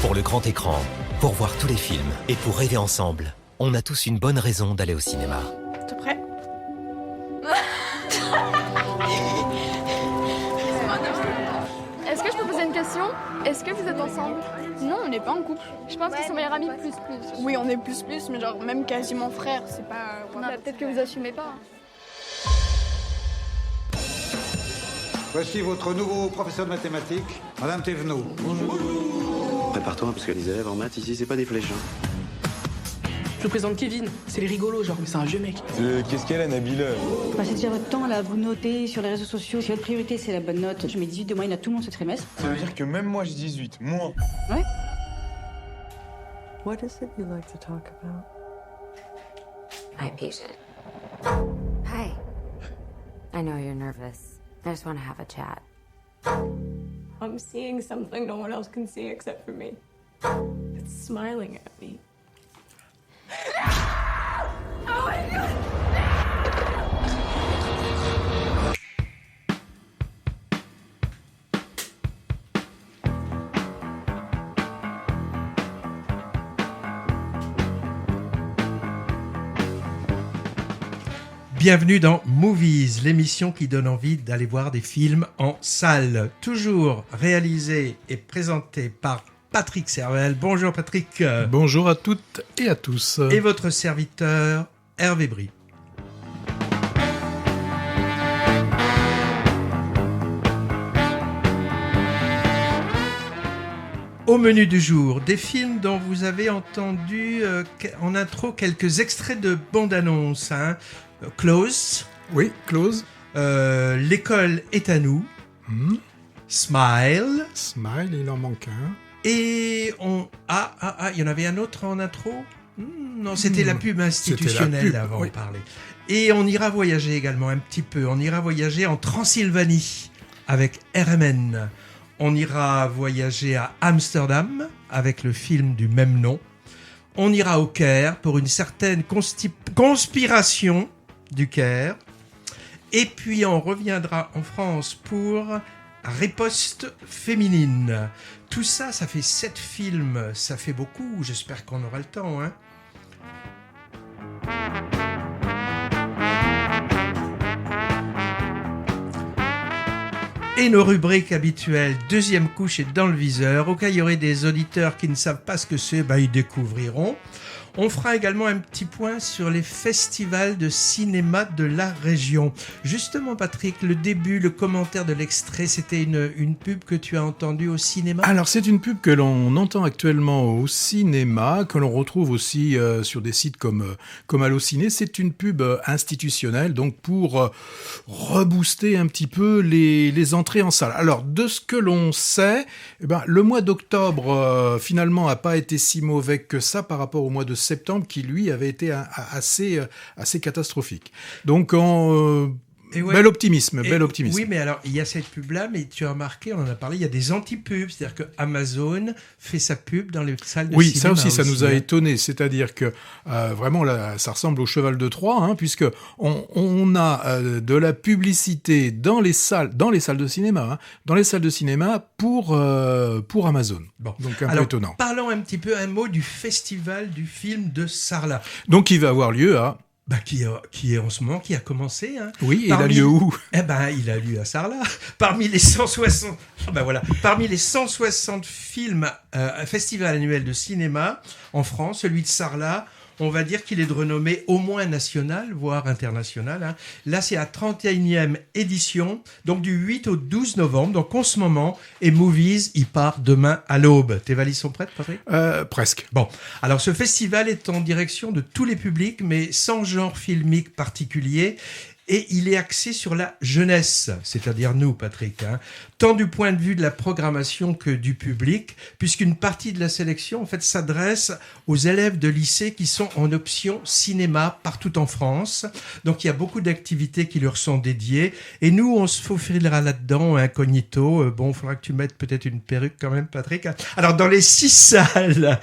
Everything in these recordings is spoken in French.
Pour le grand écran, pour voir tous les films et pour rêver ensemble, on a tous une bonne raison d'aller au cinéma. T'es prêt? Est-ce que je peux poser une question? Est-ce que vous êtes ensemble? Non, on n'est pas en couple. Je pense qu'ils sont meilleurs amis plus. Oui, on est plus, mais genre même quasiment frères, c'est pas... Bah, peut-être que vous assumez pas. Voici votre nouveau professeur de mathématiques, Madame Thévenot. Bonjour. Prépare-toi, parce que les élèves en maths, ici, c'est pas des flèches. Je vous présente Kevin, c'est les rigolos, genre, mais c'est un vieux mec. Qu'est-ce qu'elle a, Nabila? Vous passez déjà votre temps là, à vous noter sur les réseaux sociaux. Si votre priorité, c'est la bonne note, je mets 18 de moyenne à tout le monde ce trimestre. Ça veut dire que même moi, j'ai 18. Moi. Ouais. What is it you like to talk about? Hi, patient. Hi. I know you're nervous. I just want to have a chat. I'm seeing something no one else can see except for me. It's smiling at me. Oh my God! Bienvenue dans Movies, l'émission qui donne envie d'aller voir des films en salle. Toujours réalisé et présenté par Patrick Servel. Bonjour Patrick. Bonjour à toutes et à tous. Et votre serviteur Hervé Brie. Au menu du jour, des films dont vous avez entendu en intro quelques extraits de bande-annonce. Close. Oui, Close. L'école est à nous. Smile. Smile, il en manque un. Et il y en avait un autre en intro. Non, c'était la pub institutionnelle avant de parler. Et on ira voyager également un petit peu. On ira voyager en Transylvanie avec RMN. On ira voyager à Amsterdam avec le film du même nom. On ira au Caire pour une certaine conspiration du Caire. Et puis on reviendra en France pour Riposte féminine. Tout ça, ça fait 7 films. Ça fait beaucoup. J'espère qu'on aura le temps, hein. Et nos rubriques habituelles, deuxième couche est dans le viseur. Au cas où il y aurait des auditeurs qui ne savent pas ce que c'est, ils découvriront. On fera également un petit point sur les festivals de cinéma de la région. Justement, Patrick, le début, le commentaire de l'extrait, c'était une pub que tu as entendue au cinéma ? Alors, c'est une pub que l'on entend actuellement au cinéma, que l'on retrouve aussi sur des sites comme Allociné. C'est une pub institutionnelle, donc pour rebooster un petit peu les entrées en salle. Alors, de ce que l'on sait, le mois d'octobre, finalement, n'a pas été si mauvais que ça par rapport au mois de septembre qui lui avait été assez catastrophique. Donc bel optimisme. Oui, mais alors il y a cette pub là, mais tu as remarqué, on en a parlé, il y a des anti-pubs, c'est-à-dire que Amazon fait sa pub dans les salles de cinéma. Oui, ça aussi, ça nous a étonné, c'est-à-dire que vraiment là, ça ressemble au cheval de Troie, puisque on a de la publicité dans les salles de cinéma, pour Amazon. Bon. Donc un alors, peu étonnant. Parlons un petit peu un mot du festival du film de Sarlat. Donc il va avoir lieu à qui est en ce moment, qui a commencé. Oui, il a lieu où ? Il a lieu à Sarlat. Parmi les 160, parmi les 160 films festivals annuels de cinéma en France, celui de Sarlat, on va dire qu'il est de renommée au moins nationale, voire internationale. Là, c'est la 31e édition, donc du 8 au 12 novembre, donc en ce moment, et Movies, il part demain à l'aube. Tes valises sont prêtes, Patrick ? Presque. Bon, alors ce festival est en direction de tous les publics, mais sans genre filmique particulier. Et il est axé sur la jeunesse, c'est-à-dire nous, Patrick, tant du point de vue de la programmation que du public, puisqu'une partie de la sélection, en fait, s'adresse aux élèves de lycée qui sont en option cinéma partout en France. Donc, il y a beaucoup d'activités qui leur sont dédiées. Et nous, on se faufilera là-dedans, incognito. Il faudra que tu mettes peut-être une perruque quand même, Patrick. Alors, dans les 6 salles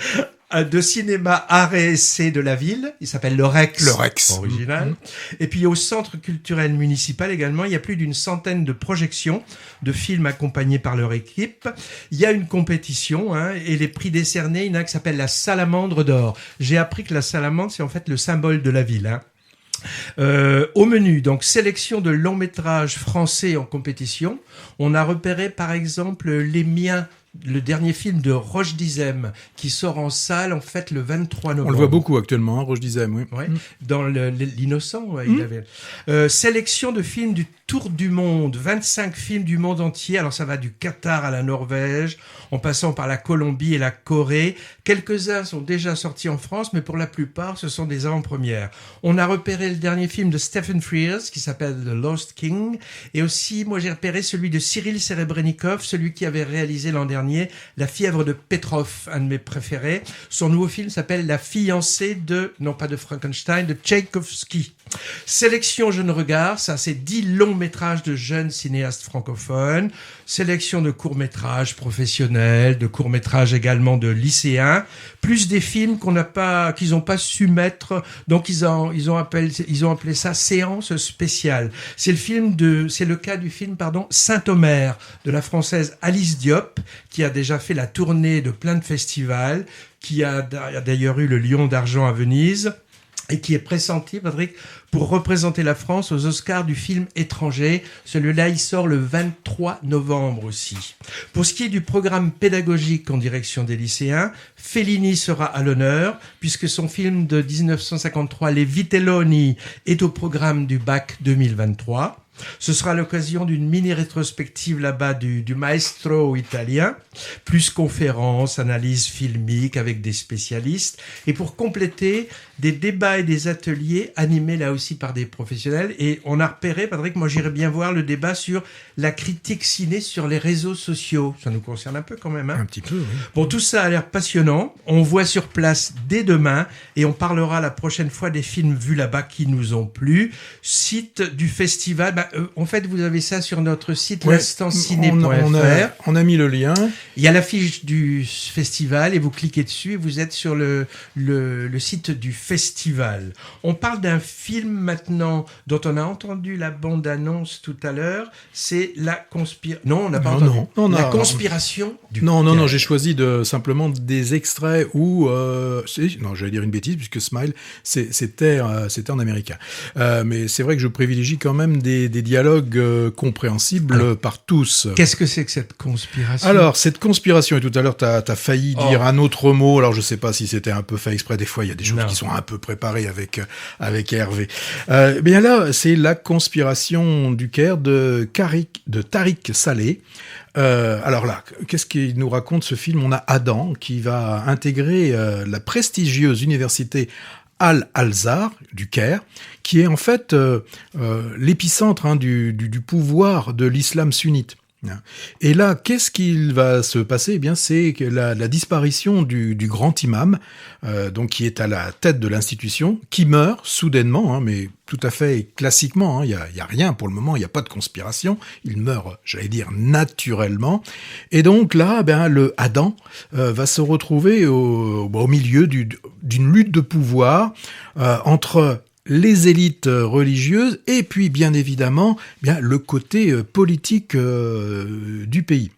de cinéma art et essai de la ville. Il s'appelle le Rex. Le Rex. Original. Et puis au centre culturel municipal également, il y a plus d'une centaine de projections de films accompagnés par leur équipe. Il y a une compétition et les prix décernés, il y en a qui s'appelle la Salamandre d'or. J'ai appris que la salamandre, c'est en fait le symbole de la ville. Au menu, donc sélection de longs métrages français en compétition. On a repéré par exemple Les Miens, le dernier film de Roche Dizem qui sort en salle en fait le 23 novembre. On le voit beaucoup actuellement, Roche Dizem, oui. Ouais, dans l'Innocent, il avait. Sélection de films du Tour du monde, 25 films du monde entier. Alors ça va du Qatar à la Norvège, en passant par la Colombie et la Corée. Quelques-uns sont déjà sortis en France, mais pour la plupart, ce sont des avant-premières. On a repéré le dernier film de Stephen Frears, qui s'appelle The Lost King. Et aussi, moi j'ai repéré celui de Cyril Serebrennikov, celui qui avait réalisé l'an dernier La fièvre de Petrov, un de mes préférés. Son nouveau film s'appelle La fiancée de, non pas de Frankenstein, de Tchaïkovski. Sélection Jeune Regard, ça c'est 10 longs métrages de jeunes cinéastes francophones. Sélection de courts-métrages professionnels, de courts-métrages également de lycéens, plus des films qu'ils n'ont pas su mettre, donc ils ont appelé ça séance spéciale. C'est le cas du film, Saint-Omer, de la française Alice Diop, qui a déjà fait la tournée de plein de festivals, qui a d'ailleurs eu le Lion d'argent à Venise, et qui est pressenti, Patrick, pour représenter la France aux Oscars du film étranger. Celui-là, il sort le 23 novembre aussi. Pour ce qui est du programme pédagogique en direction des lycéens, Fellini sera à l'honneur, puisque son film de 1953, Les Vitelloni, est au programme du bac 2023. Ce sera l'occasion d'une mini-rétrospective là-bas du maestro italien, plus conférences, analyses filmiques avec des spécialistes, et pour compléter, des débats et des ateliers animés là aussi par des professionnels. Et on a repéré, Patrick, moi j'irais bien voir le débat sur la critique ciné sur les réseaux sociaux. Ça nous concerne un peu quand même. Un petit peu, oui. Bon, tout ça a l'air passionnant. On voit sur place dès demain, et on parlera la prochaine fois des films vus là-bas qui nous ont plu. Site du festival, en fait, vous avez ça sur notre site, l'instantciné.fr. On a mis le lien. Il y a l'affiche du festival et vous cliquez dessus et vous êtes sur le site du festival. On parle d'un film maintenant dont on a entendu la bande-annonce tout à l'heure. C'est La Conspiration. Non, on n'a pas entendu. La Conspiration du Non, j'ai choisi simplement des extraits où... non, j'allais dire une bêtise puisque Smile, c'était en américain. Mais c'est vrai que je privilégie quand même des dialogues compréhensibles par tous. Qu'est-ce que c'est que cette conspiration ? Alors, cette conspiration, et tout à l'heure, tu as failli dire un autre mot, alors je sais pas si c'était un peu fait exprès, des fois il y a des choses qui sont un peu préparées avec Hervé. Bien là, c'est La Conspiration du Caire de Tariq Saleh. Alors là, qu'est-ce qu'il nous raconte ce film ? On a Adam qui va intégrer la prestigieuse université Al-Azhar du Caire, qui est en fait l'épicentre du pouvoir de l'islam sunnite. Et là, qu'est-ce qu'il va se passer ? Eh bien, c'est que la disparition du grand imam, donc qui est à la tête de l'institution, qui meurt soudainement, mais tout à fait classiquement. Il y a rien pour le moment, il n'y a pas de conspiration. Il meurt, j'allais dire, naturellement. Et donc là, le Adam va se retrouver au milieu d'une lutte de pouvoir entre les élites religieuses et puis bien évidemment le côté politique du pays.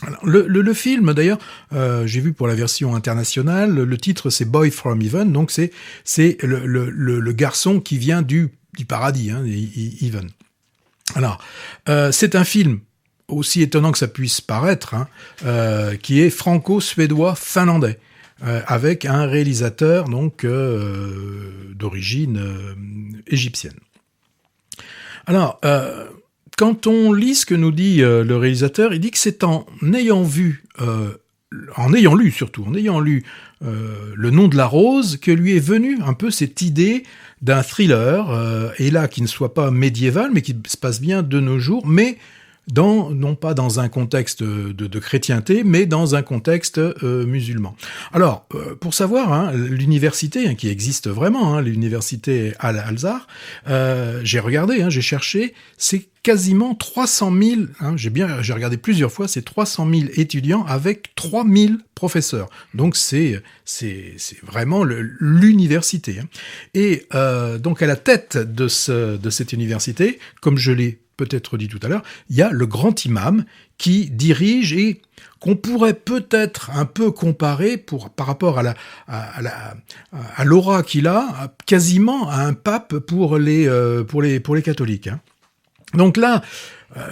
Alors, le film d'ailleurs, j'ai vu pour la version internationale, le titre c'est Boy from Heaven, donc c'est le garçon qui vient du paradis, Heaven. Alors c'est un film, aussi étonnant que ça puisse paraître, qui est franco-suédois-finlandais. Avec un réalisateur donc d'origine égyptienne. Alors, quand on lit ce que nous dit le réalisateur, il dit que c'est en ayant lu Le Nom de la Rose que lui est venue un peu cette idée d'un thriller, et là qui ne soit pas médiéval, mais qui se passe bien de nos jours, mais non pas dans un contexte de chrétienté, mais dans un contexte musulman. Alors, pour savoir, l'université qui existe vraiment, l'université Al-Azhar, j'ai regardé, j'ai cherché, c'est quasiment 300 000, j'ai regardé plusieurs fois, c'est 300 000 étudiants avec 3 000 professeurs. Donc c'est vraiment l'université. Et donc à la tête de cette université, comme je l'ai peut-être dit tout à l'heure, il y a le grand imam qui dirige et qu'on pourrait peut-être un peu comparer par rapport à l'aura qu'il a, quasiment à un pape pour les catholiques. Donc là,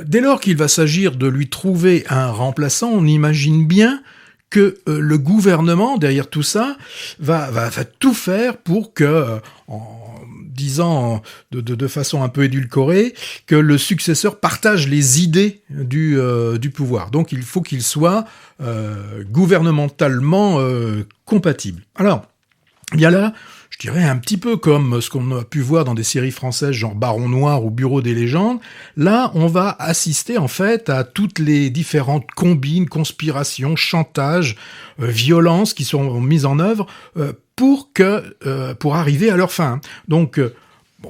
dès lors qu'il va s'agir de lui trouver un remplaçant, on imagine bien que le gouvernement, derrière tout ça, va tout faire pour que, en disant de façon un peu édulcorée, que le successeur partage les idées du pouvoir. Donc il faut qu'il soit gouvernementalement compatible. Alors, il y a là, je dirais un petit peu comme ce qu'on a pu voir dans des séries françaises genre Baron Noir ou Bureau des légendes. Là, on va assister en fait à toutes les différentes combines, conspirations, chantages, violences qui sont mises en œuvre pour arriver à leur fin. Donc,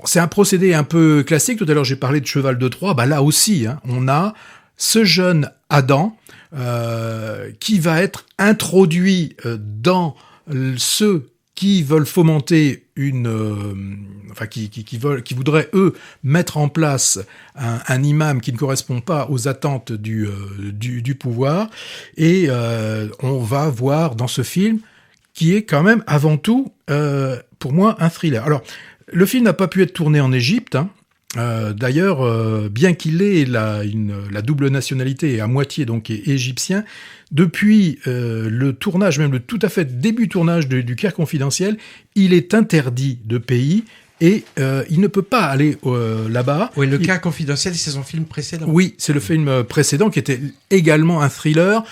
c'est un procédé un peu classique. Tout à l'heure, j'ai parlé de Cheval de Troie. Là aussi, on a ce jeune Adam qui va être introduit dans ceux qui veulent fomenter qui voudraient, eux, mettre en place un imam qui ne correspond pas aux attentes du pouvoir. Et on va voir dans ce film, qui est quand même, avant tout, pour moi, un thriller. Alors, le film n'a pas pu être tourné en Égypte, d'ailleurs, bien qu'il ait la double nationalité et à moitié donc égyptien, depuis le tournage, même le tout à fait début tournage du Caire confidentiel, il est interdit de pays et il ne peut pas aller là-bas. Oui, le Caire confidentiel, c'est son film précédent. Oui, c'est le film précédent qui était également un thriller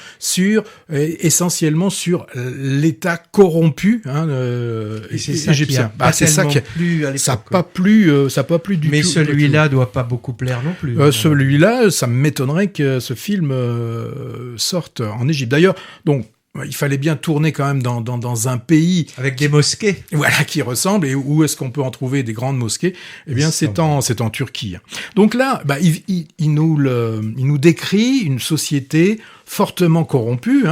essentiellement sur l'État corrompu et c'est ça égyptien. Ça n'a pas plu du tout. Mais celui-là doit pas beaucoup plaire non plus. Celui-là, ça m'étonnerait que ce film sorte en Égypte. D'ailleurs, donc, il fallait bien tourner quand même dans un pays avec des mosquées, voilà, qui ressemblent. Et où est-ce qu'on peut en trouver des grandes mosquées ? Eh bien, c'est en Turquie. Donc là, il nous décrit une société fortement corrompue,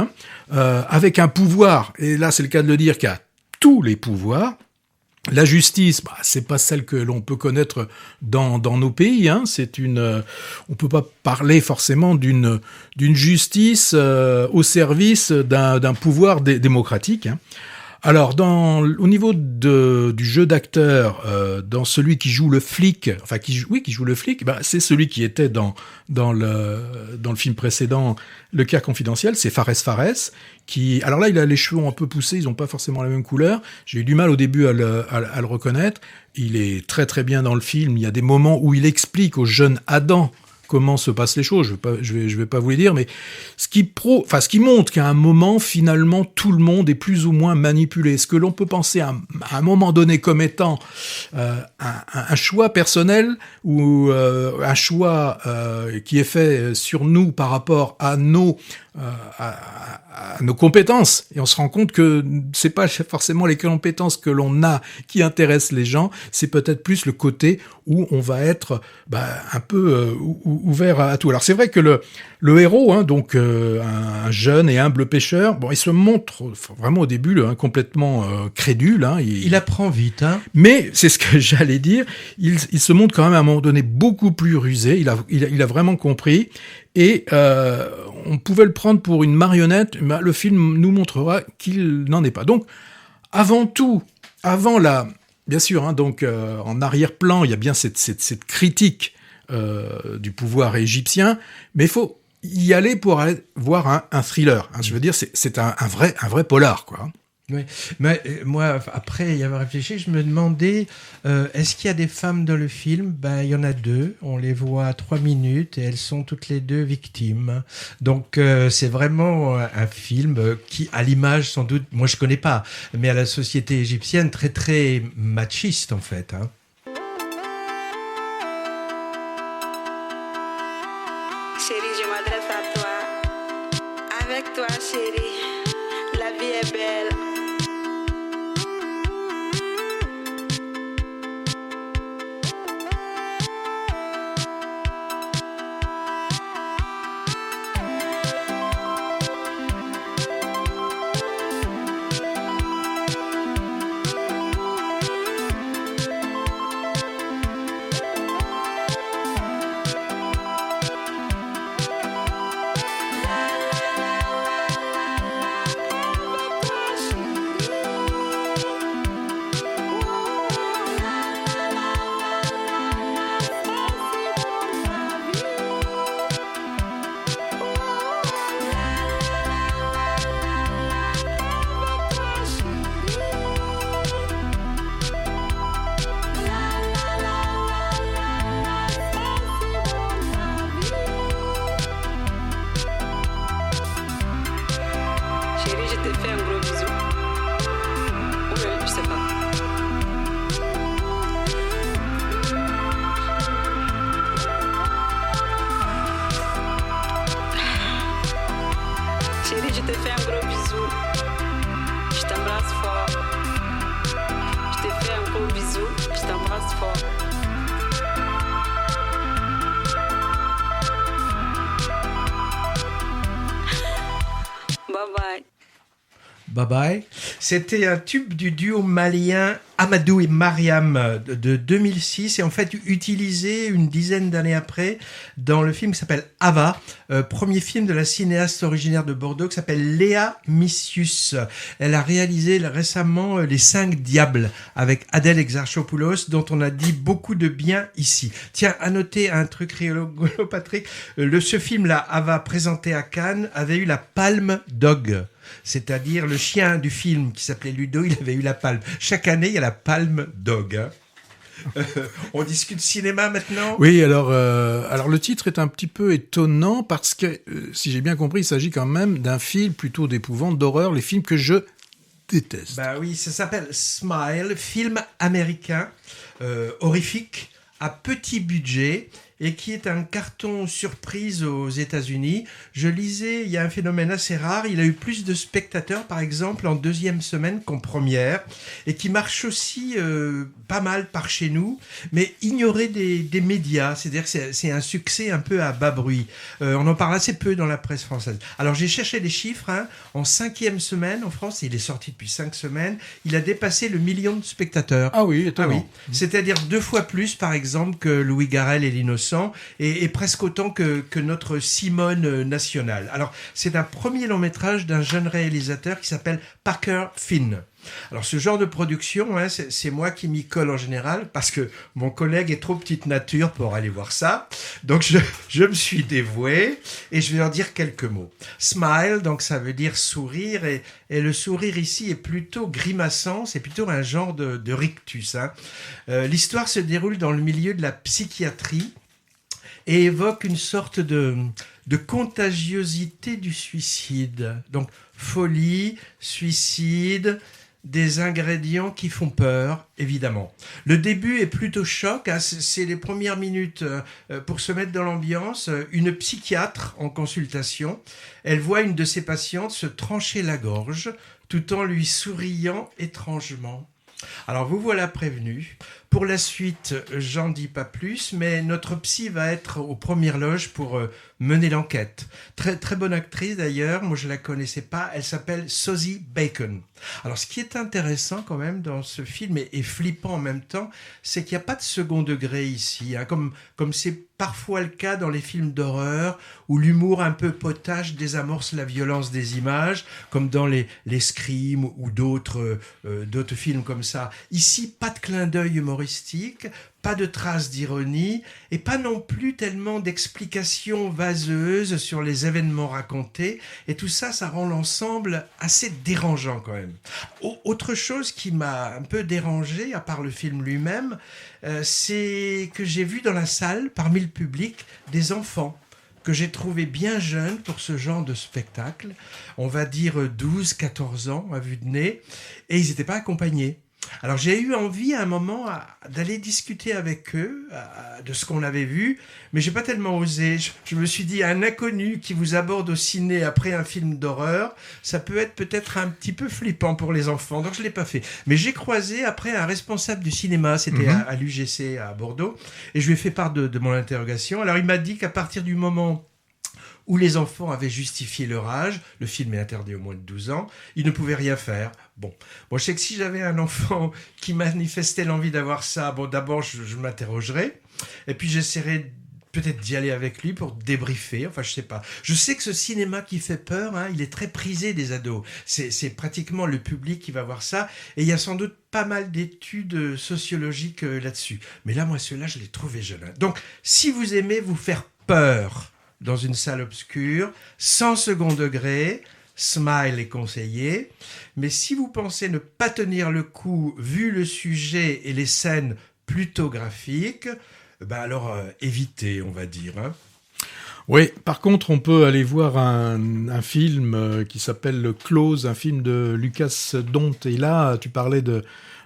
avec un pouvoir. Et là, c'est le cas de le dire, qui a tous les pouvoirs. La justice, c'est pas celle que l'on peut connaître dans nos pays. On peut pas parler forcément d'une justice au service d'un pouvoir démocratique. Alors, au niveau du jeu d'acteur, dans celui qui joue le flic, qui joue le flic, c'est celui qui était dans le film précédent, Le Caire confidentiel, c'est Fares, alors là, il a les cheveux un peu poussés, ils n'ont pas forcément la même couleur. J'ai eu du mal au début à le reconnaître. Il est très très bien dans le film. Il y a des moments où il explique au jeune Adam comment se passent les choses. Je vais pas vous les dire, mais ce qui montre qu'à un moment, finalement, tout le monde est plus ou moins manipulé. Ce que l'on peut penser à un moment donné comme étant un choix personnel ou un choix qui est fait sur nous par rapport à nos compétences, et on se rend compte que c'est pas forcément les compétences que l'on a qui intéressent les gens, c'est peut-être plus le côté où on va être un peu ouvert à tout. Alors c'est vrai que le héros, donc un jeune et humble pêcheur, il se montre vraiment au début complètement crédule. Il apprend vite. Mais c'est ce que j'allais dire, il se montre quand même à un moment donné beaucoup plus rusé, il a vraiment compris. Et on pouvait le prendre pour une marionnette, mais le film nous montrera qu'il n'en est pas. Donc, bien sûr, en arrière-plan, il y a bien cette critique du pouvoir égyptien, mais il faut y aller pour aller voir un thriller. Je veux dire, c'est un vrai polar, quoi. Oui, mais moi, après y avoir réfléchi, je me demandais, est-ce qu'il y a des femmes dans le film ? Il y en a 2, on les voit à 3 minutes et elles sont toutes les 2 victimes. Donc c'est vraiment un film qui, à l'image sans doute, moi je connais pas, mais à la société égyptienne, très très machiste en fait. Chez va, chérie? La vie est belle. Chérie, je te fais un gros bisou. Oui, je sais pas. Chérie, je te fais un gros bisou. Je t'embrasse fort. Je te fais un gros bisou. Je t'embrasse fort. Bye bye. Bye bye. C'était un tube du duo malien Amadou et Mariam de 2006 et en fait utilisé une dizaine d'années après dans le film qui s'appelle Ava, premier film de la cinéaste originaire de Bordeaux qui s'appelle Léa Missius. Elle a réalisé récemment Les 5 Diables avec Adèle Exarchopoulos dont on a dit beaucoup de bien ici. Tiens, à noter un truc rigolo, Patrick, ce film-là, Ava, présenté à Cannes, avait eu la Palme Dog. C'est-à-dire le chien du film qui s'appelait Ludo, il avait eu la palme. Chaque année, il y a la Palme Dog. Hein. On discute cinéma maintenant ? Oui, alors le titre est un petit peu étonnant parce que, si j'ai bien compris, il s'agit quand même d'un film plutôt d'épouvante, d'horreur, les films que je déteste. Bah oui, ça s'appelle Smile, film américain, horrifique, à petit budget, et qui est un carton surprise aux États-Unis. Je lisais, il y a un phénomène assez rare, il a eu plus de spectateurs, par exemple, en deuxième semaine qu'en première, et qui marche aussi pas mal par chez nous, mais ignoré des médias, c'est-à-dire que c'est un succès un peu à bas bruit. On en parle assez peu dans la presse française. Alors j'ai cherché les chiffres, hein. En 5e semaine en France, il est sorti depuis 5 semaines, il a dépassé le 1 million de spectateurs. Ah oui, étonnant. Ah oui. C'est-à-dire 2 fois plus, par exemple, que Louis Garrel et l'Innocent, et presque autant que notre Simone nationale. Alors, c'est un premier long métrage d'un jeune réalisateur qui s'appelle Parker Finn. Alors, ce genre de production, hein, c'est moi qui m'y colle en général, parce que mon collègue est trop petite nature pour aller voir ça. Donc, je me suis dévoué, et je vais en dire quelques mots. Smile, donc ça veut dire sourire, et le sourire ici est plutôt grimaçant, c'est plutôt un genre de rictus. Hein. L'histoire se déroule dans le milieu de la psychiatrie, et évoque une sorte de contagiosité du suicide. Donc, folie, suicide, des ingrédients qui font peur, évidemment. Le début est plutôt choc, hein, c'est les premières minutes pour se mettre dans l'ambiance. Une psychiatre en consultation, elle voit une de ses patientes se trancher la gorge, tout en lui souriant étrangement. Alors, vous voilà prévenu. Pour la suite, j'en dis pas plus, mais notre psy va être aux premières loges pour mener l'enquête. Très, très bonne actrice d'ailleurs, moi je la connaissais pas, elle s'appelle Sosie Bacon. Alors ce qui est intéressant quand même dans ce film et flippant en même temps, c'est qu'il n'y a pas de second degré ici, hein, comme c'est parfois le cas dans les films d'horreur où l'humour un peu potache désamorce la violence des images, comme dans les Scream ou d'autres films comme ça. Ici, pas de clin d'œil humoristique, pas de traces d'ironie et pas non plus tellement d'explications vaseuses sur les événements racontés. Et tout ça, ça rend l'ensemble assez dérangeant quand même. Autre chose qui m'a un peu dérangé, à part le film lui-même, c'est que j'ai vu dans la salle, parmi le public, des enfants que j'ai trouvé bien jeunes pour ce genre de spectacle. On va dire 12-14 ans à vue de nez. Et ils n'étaient pas accompagnés. Alors j'ai eu envie à un moment d'aller discuter avec eux de ce qu'on avait vu, mais j'ai pas tellement osé. Je me suis dit, un inconnu qui vous aborde au ciné après un film d'horreur, ça peut être peut-être un petit peu flippant pour les enfants, donc je l'ai pas fait. Mais j'ai croisé après un responsable du cinéma, c'était à l'UGC à Bordeaux, et je lui ai fait part de mon interrogation. Alors il m'a dit qu'à partir du moment où les enfants avaient justifié leur âge, le film est interdit aux moins de 12 ans, ils ne pouvaient rien faire. Bon, je sais que si j'avais un enfant qui manifestait l'envie d'avoir ça, d'abord je m'interrogerais, et puis j'essaierais peut-être d'y aller avec lui pour débriefer, enfin je sais pas. Je sais que ce cinéma qui fait peur, il est très prisé des ados. C'est pratiquement le public qui va voir ça, et il y a sans doute pas mal d'études sociologiques là-dessus. Mais là, moi, ceux-là, je les trouvais jeunes. Donc, si vous aimez vous faire peur dans une salle obscure, sans second degré, Smile est conseillé. Mais si vous pensez ne pas tenir le coup, vu le sujet et les scènes plutôt graphiques, alors évitez, on va dire. Oui, par contre, on peut aller voir un film qui s'appelle Close, un film de Lucas Dont. Et là, tu parlais de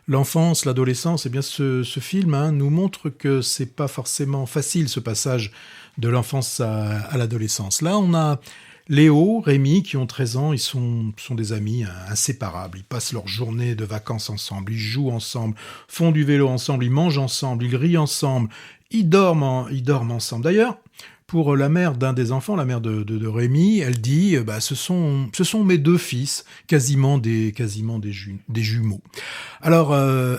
l'enfance, l'adolescence. Eh bien, ce film nous montre que c'est pas forcément facile, ce passage de l'enfance à l'adolescence. Là, on a Léo, Rémi, qui ont 13 ans, ils sont des amis inséparables. Ils passent leur journée de vacances ensemble, ils jouent ensemble, font du vélo ensemble, ils mangent ensemble, ils rient ensemble, ils dorment ensemble. D'ailleurs, pour la mère d'un des enfants, la mère de Rémi, elle dit ce sont mes deux fils, quasiment des jumeaux. Alors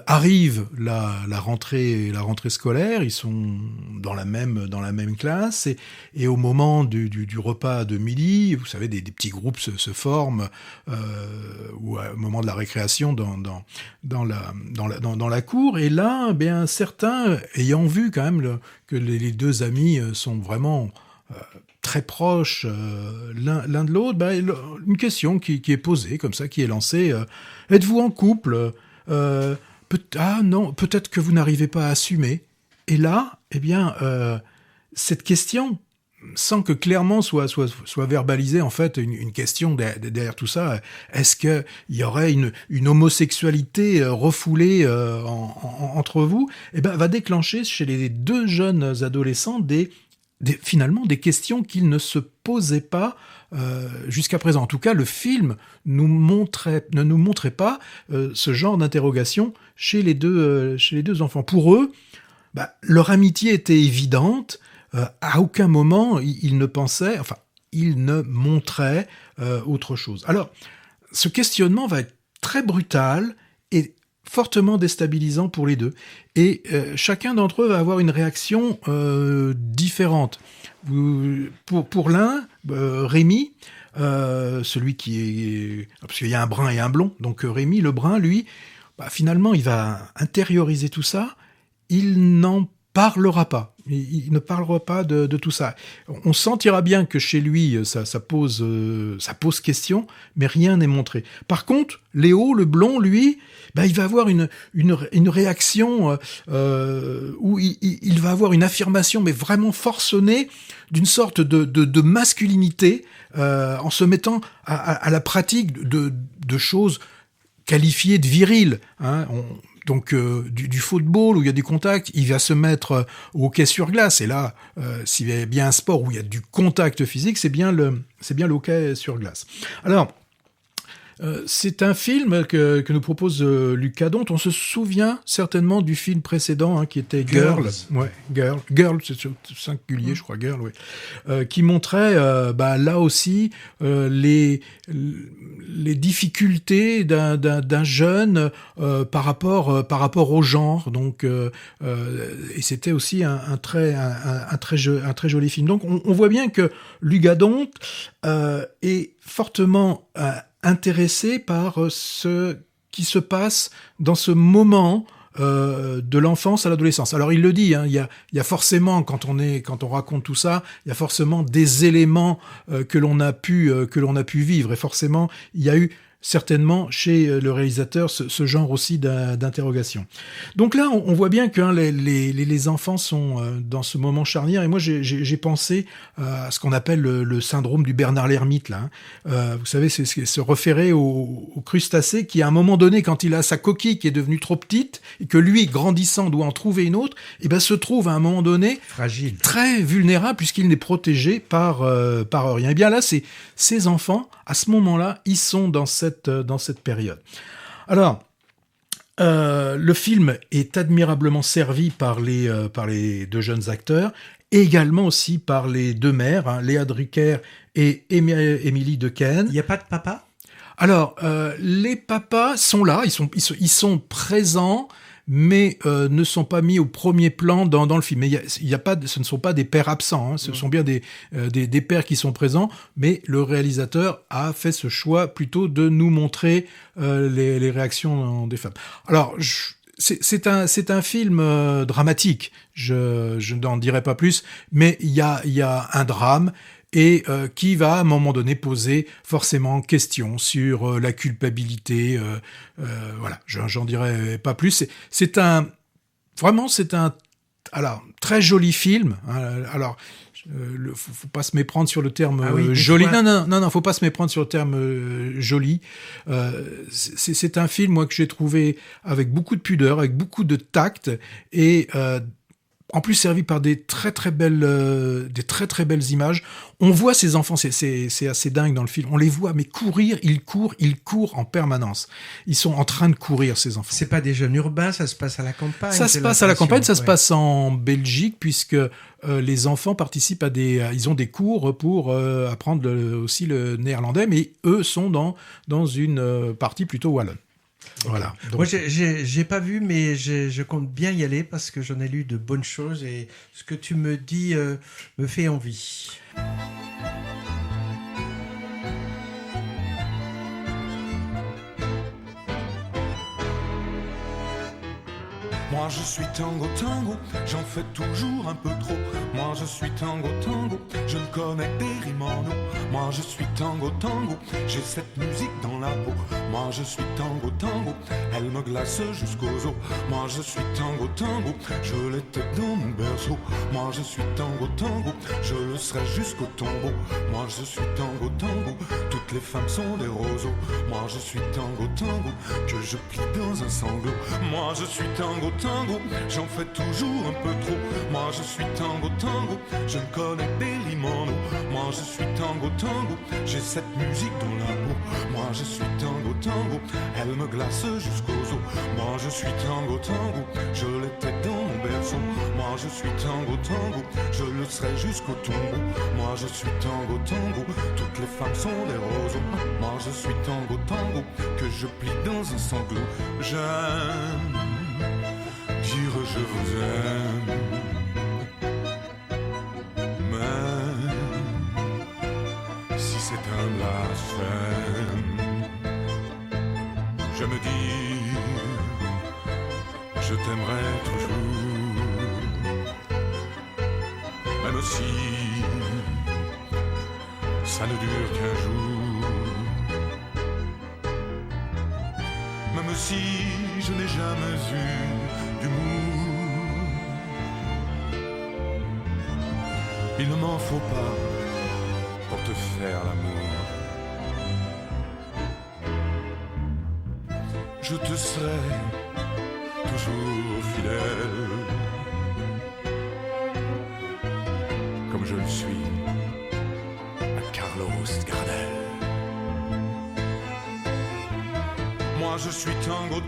arrive la rentrée scolaire, ils sont dans la même classe et au moment du repas de midi, vous savez, des petits groupes se forment ou au moment de la récréation dans la cour, et là, certains, ayant vu quand même que les deux amis sont vraiment très proches l'un de l'autre, une question qui est posée comme ça, qui est lancée. Êtes-vous en couple ? Non, peut-être que vous n'arrivez pas à assumer. Et là, cette question, sans que clairement soit verbalisée, en fait, une question derrière tout ça, est-ce qu'il y aurait une homosexualité refoulée entre vous ? Va déclencher chez les deux jeunes adolescents finalement des questions qu'ils ne se posaient pas jusqu'à présent. En tout cas, le film ne nous montrait pas ce genre d'interrogation chez les deux enfants. Pour eux, leur amitié était évidente. À aucun moment, ils ne pensaient, ils ne montraient autre chose. Alors, ce questionnement va être très brutal et fortement déstabilisant pour les deux. Et chacun d'entre eux va avoir une réaction différente. Pour l'un, Rémi, celui qui est... Parce qu'il y a un brun et un blond, donc Rémi, le brun, lui, finalement, il va intérioriser tout ça, il n'en parlera pas. Il ne parlera pas de tout ça. On sentira bien que chez lui, ça pose question, mais rien n'est montré. Par contre, Léo, le blond, lui, il va avoir une réaction où il va avoir une affirmation, mais vraiment forcenée, d'une sorte de masculinité, en se mettant à la pratique de choses qualifiées de viriles. Donc du football où il y a du contact, il va se mettre au hockey sur glace. Et là, s'il y a bien un sport où il y a du contact physique, c'est bien le hockey sur glace. Alors, c'est un film que nous propose Lucas Dont. On se souvient certainement du film précédent qui était Girl. Ouais, Girl, c'est singulier, je crois, Girl, oui. Qui montrait là aussi les difficultés d'un jeune par rapport au genre. Donc, et c'était aussi un très joli film. Donc, on voit bien que Lucas Dont est fortement intéressé par ce qui se passe dans ce moment de l'enfance à l'adolescence. Alors il le dit, il y a forcément, quand on raconte tout ça, il y a forcément des éléments que l'on a pu vivre, et forcément il y a eu certainement chez le réalisateur ce genre aussi d'interrogation. Donc là, on voit bien que les enfants sont dans ce moment charnière, et moi j'ai pensé à ce qu'on appelle le syndrome du Bernard l'ermite. Là, vous savez, c'est se référer au crustacé qui, à un moment donné, quand il a sa coquille qui est devenue trop petite, et que lui, grandissant, doit en trouver une autre, et ben se trouve à un moment donné fragile, très vulnérable, puisqu'il n'est protégé par rien. Et bien là, ces enfants, à ce moment-là, ils sont dans cette période. Alors, le film est admirablement servi par les deux jeunes acteurs, et également aussi par les deux mères, hein, Léa Drucker et Émilie Dequesne. Il n'y a pas de papa ? Alors, les papas sont là, ils sont présents, mais ne sont pas mis au premier plan dans le film. Mais ce ne sont pas des pères absents, hein, ce sont bien des pères qui sont présents, mais le réalisateur a fait ce choix plutôt de nous montrer les réactions des femmes. Alors, c'est un film dramatique, je n'en dirai pas plus, mais il y a un drame, et qui va à un moment donné poser forcément question sur la culpabilité. Voilà, j'en dirai pas plus. C'est un très joli film. Alors, faut pas se méprendre sur le terme joli. Non, faut pas se méprendre sur le terme joli. C'est un film, moi, que j'ai trouvé avec beaucoup de pudeur, avec beaucoup de tact, et en plus servi par des très très belles images. On voit ces enfants, c'est assez dingue dans le film. On les voit, mais courir, ils courent en permanence. Ils sont en train de courir, ces enfants. C'est pas des jeunes urbains, ça se passe à la campagne. Ça se passe à la campagne, ça se passe en Belgique, puisque les enfants participent ils ont des cours pour apprendre aussi le néerlandais, mais eux sont dans une partie plutôt wallonne. Voilà. Donc... Moi, j'ai pas vu, mais je compte bien y aller parce que j'en ai lu de bonnes choses, et ce que tu me dis me fait envie. Moi je suis tango, j'en fais toujours un peu trop. Moi je suis tango, je ne connais des rimes en eau. Moi je suis tango, j'ai cette musique dans la peau. Moi je suis tango, elle me glace jusqu'aux os. Moi je suis tango, je l'étais dans mon berceau. Moi je suis tango, je le serai jusqu'au tombeau. Moi je suis tango, toutes les femmes sont des roseaux. Moi je suis tango, que je plie dans un sanglot. Moi je suis tango, j'en fais toujours un peu trop. Moi je suis tango, je ne connais des rimes en eau. Moi je suis tango, j'ai cette musique dans la peau. Moi je suis tango, elle me glace jusqu'aux os. Moi je suis tango, je l'étais dans mon berceau. Moi je suis tango, je le serai jusqu'au tombeau. Moi je suis tango, toutes les femmes sont des roseaux. Moi je suis tango, que je plie dans un sanglot. J'aime dire je vous aime, mais si c'est un blasphème, je me dis je t'aimerai toujours, même si ça ne dure qu'un jour, même si je n'ai jamais eu d'humour. Il ne m'en faut pas pour te faire l'amour. Je te serai toujours fidèle, comme je le suis à Carlos Gardel. Moi je suis tango,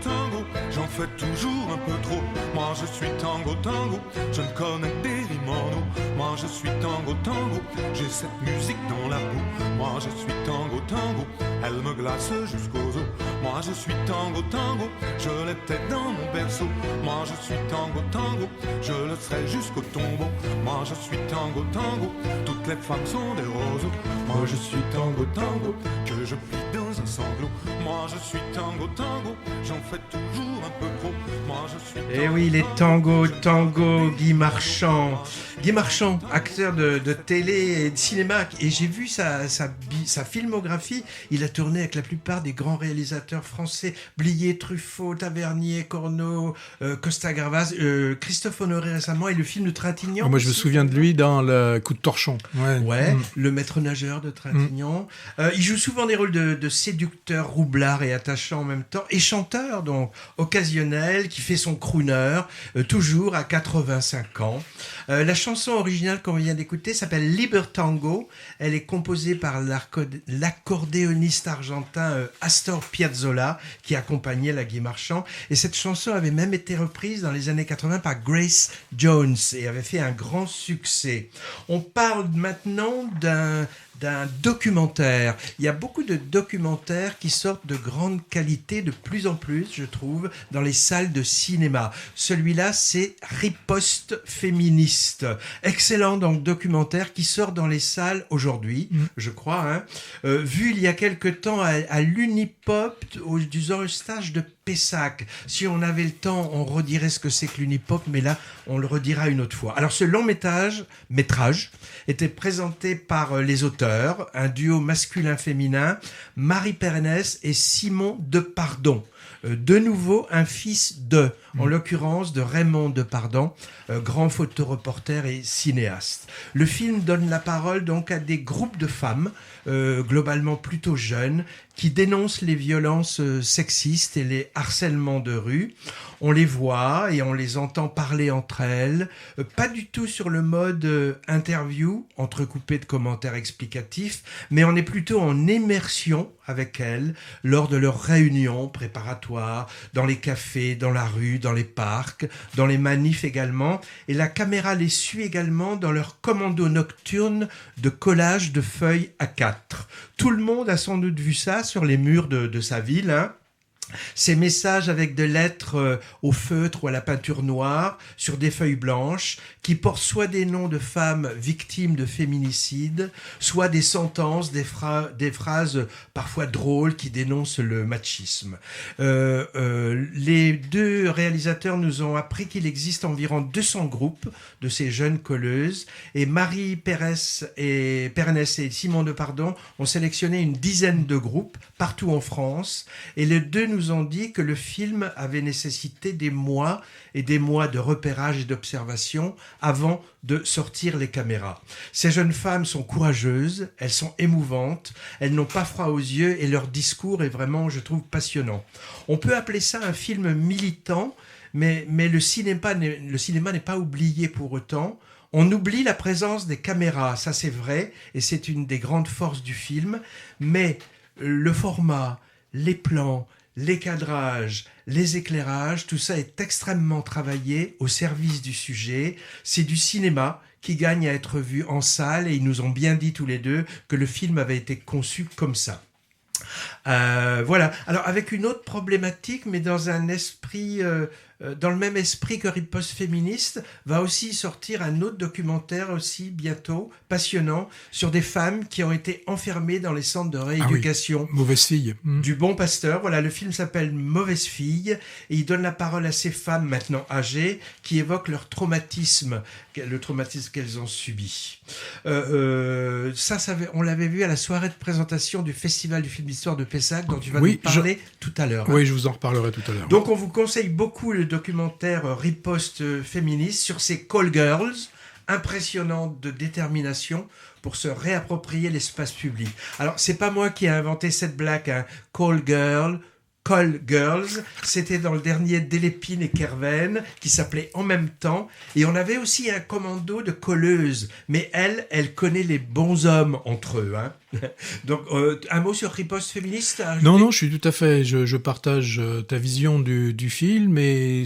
j'en fais toujours un peu trop. Moi je suis tango, je ne connais des rimes en eau. Moi je suis tango, j'ai cette musique dans la peau. Moi je suis tango, elle me glace jusqu'aux os. Moi je suis tango, je l'étais dans mon berceau. Moi je suis tango, je le serai jusqu'au tombeau. Moi je suis tango, toutes les femmes sont des roseaux. Moi je suis tango, que je plie dans un sanglot. Moi je suis tango, je j'en fais toujours un peu trop. Moi je suis Eh oui, les tango, Guy Marchand. Guy Marchand, acteur de télé et de cinéma. Et j'ai vu sa filmographie. Il a tourné avec la plupart des grands réalisateurs français. Blier, Truffaut, Tavernier, Corneau, Costa Gavras, Christophe Honoré récemment. Et le film de Trintignant. Moi, je me souviens de lui dans le Coup de torchon. Ouais, Le maître nageur de Trintignant. Il joue souvent des rôles de séducteur, roublard et attachant en même temps. Et chanteur, donc, occasionnel, qui fait son crooner, toujours à 85 ans. La chanson originale qu'on vient d'écouter s'appelle Libertango. Elle est composée par l'accordéoniste argentin Astor Piazzolla, qui accompagnait la Guy Marchand. Et cette chanson avait même été reprise dans les années 80 par Grace Jones et avait fait un grand succès. On parle maintenant d'un documentaire. Il y a beaucoup de documentaires qui sortent de grande qualité de plus en plus, je trouve, dans les salles de cinéma. Celui-là, c'est Riposte féministe. Excellent donc documentaire qui sort dans les salles aujourd'hui, je crois. Vu il y a quelque temps à l'Unipop, du stage de Pessac. Si on avait le temps, on redirait ce que c'est que l'Unipop, mais là, on le redira une autre fois. Alors, ce long métrage était présenté par les auteurs, un duo masculin-féminin, Marie Pernès et Simon Depardon. De nouveau, un fils en l'occurrence de Raymond Depardon, grand photoreporter et cinéaste. Le film donne la parole donc à des groupes de femmes, globalement plutôt jeunes, qui dénoncent les violences sexistes et les harcèlements de rue. On les voit et on les entend parler entre elles, pas du tout sur le mode interview, entrecoupé de commentaires explicatifs, mais on est plutôt en immersion avec elles lors de leurs réunions préparatoires, dans les cafés, dans la rue, dans les parcs, dans les manifs également, et la caméra les suit également dans leur commando nocturne de collage de feuilles A4. Tout le monde a sans doute vu ça sur les murs de sa ville, Ces messages avec des lettres au feutre ou à la peinture noire sur des feuilles blanches qui portent soit des noms de femmes victimes de féminicide, soit des sentences, des phrases parfois drôles qui dénoncent le machisme. Les deux réalisateurs nous ont appris qu'il existe environ 200 groupes de ces jeunes colleuses et Marie Pernès et Simon Depardon ont sélectionné une dizaine de groupes partout en France et les deux nous ont dit que le film avait nécessité des mois et des mois de repérage et d'observation avant de sortir les caméras. Ces jeunes femmes sont courageuses, elles sont émouvantes, elles n'ont pas froid aux yeux et leur discours est vraiment, je trouve, passionnant. On peut appeler ça un film militant, mais le cinéma n'est pas oublié pour autant. On oublie la présence des caméras, ça c'est vrai, et c'est une des grandes forces du film, mais le format, les plans, les cadrages, les éclairages, tout ça est extrêmement travaillé au service du sujet. C'est du cinéma qui gagne à être vu en salle et ils nous ont bien dit tous les deux que le film avait été conçu comme ça. Voilà. Alors avec une autre problématique, mais dans un esprit, dans le même esprit que Riposte féministe, va aussi sortir un autre documentaire aussi bientôt passionnant sur des femmes qui ont été enfermées dans les centres de rééducation. Mauvaise fille. Du Bon Pasteur. Voilà, le film s'appelle Mauvaise fille et il donne la parole à ces femmes maintenant âgées qui évoquent leur traumatisme, le traumatisme qu'elles ont subi. On l'avait vu à la soirée de présentation du Festival du film d'histoire de Pessac dont tu vas nous parler tout à l'heure. Oui, je vous en reparlerai tout à l'heure. Donc on vous conseille beaucoup le documentaire Riposte féministe sur ces call girls impressionnantes de détermination pour se réapproprier l'espace public. Alors c'est pas moi qui ai inventé cette blague, call girls, c'était dans le dernier d'Elépine et Kerven qui s'appelait En même temps et on avait aussi un commando de colleuses mais elle connaît les bons hommes entre eux. Donc un mot sur Riposte féministe Non, je suis tout à fait, je partage ta vision du film et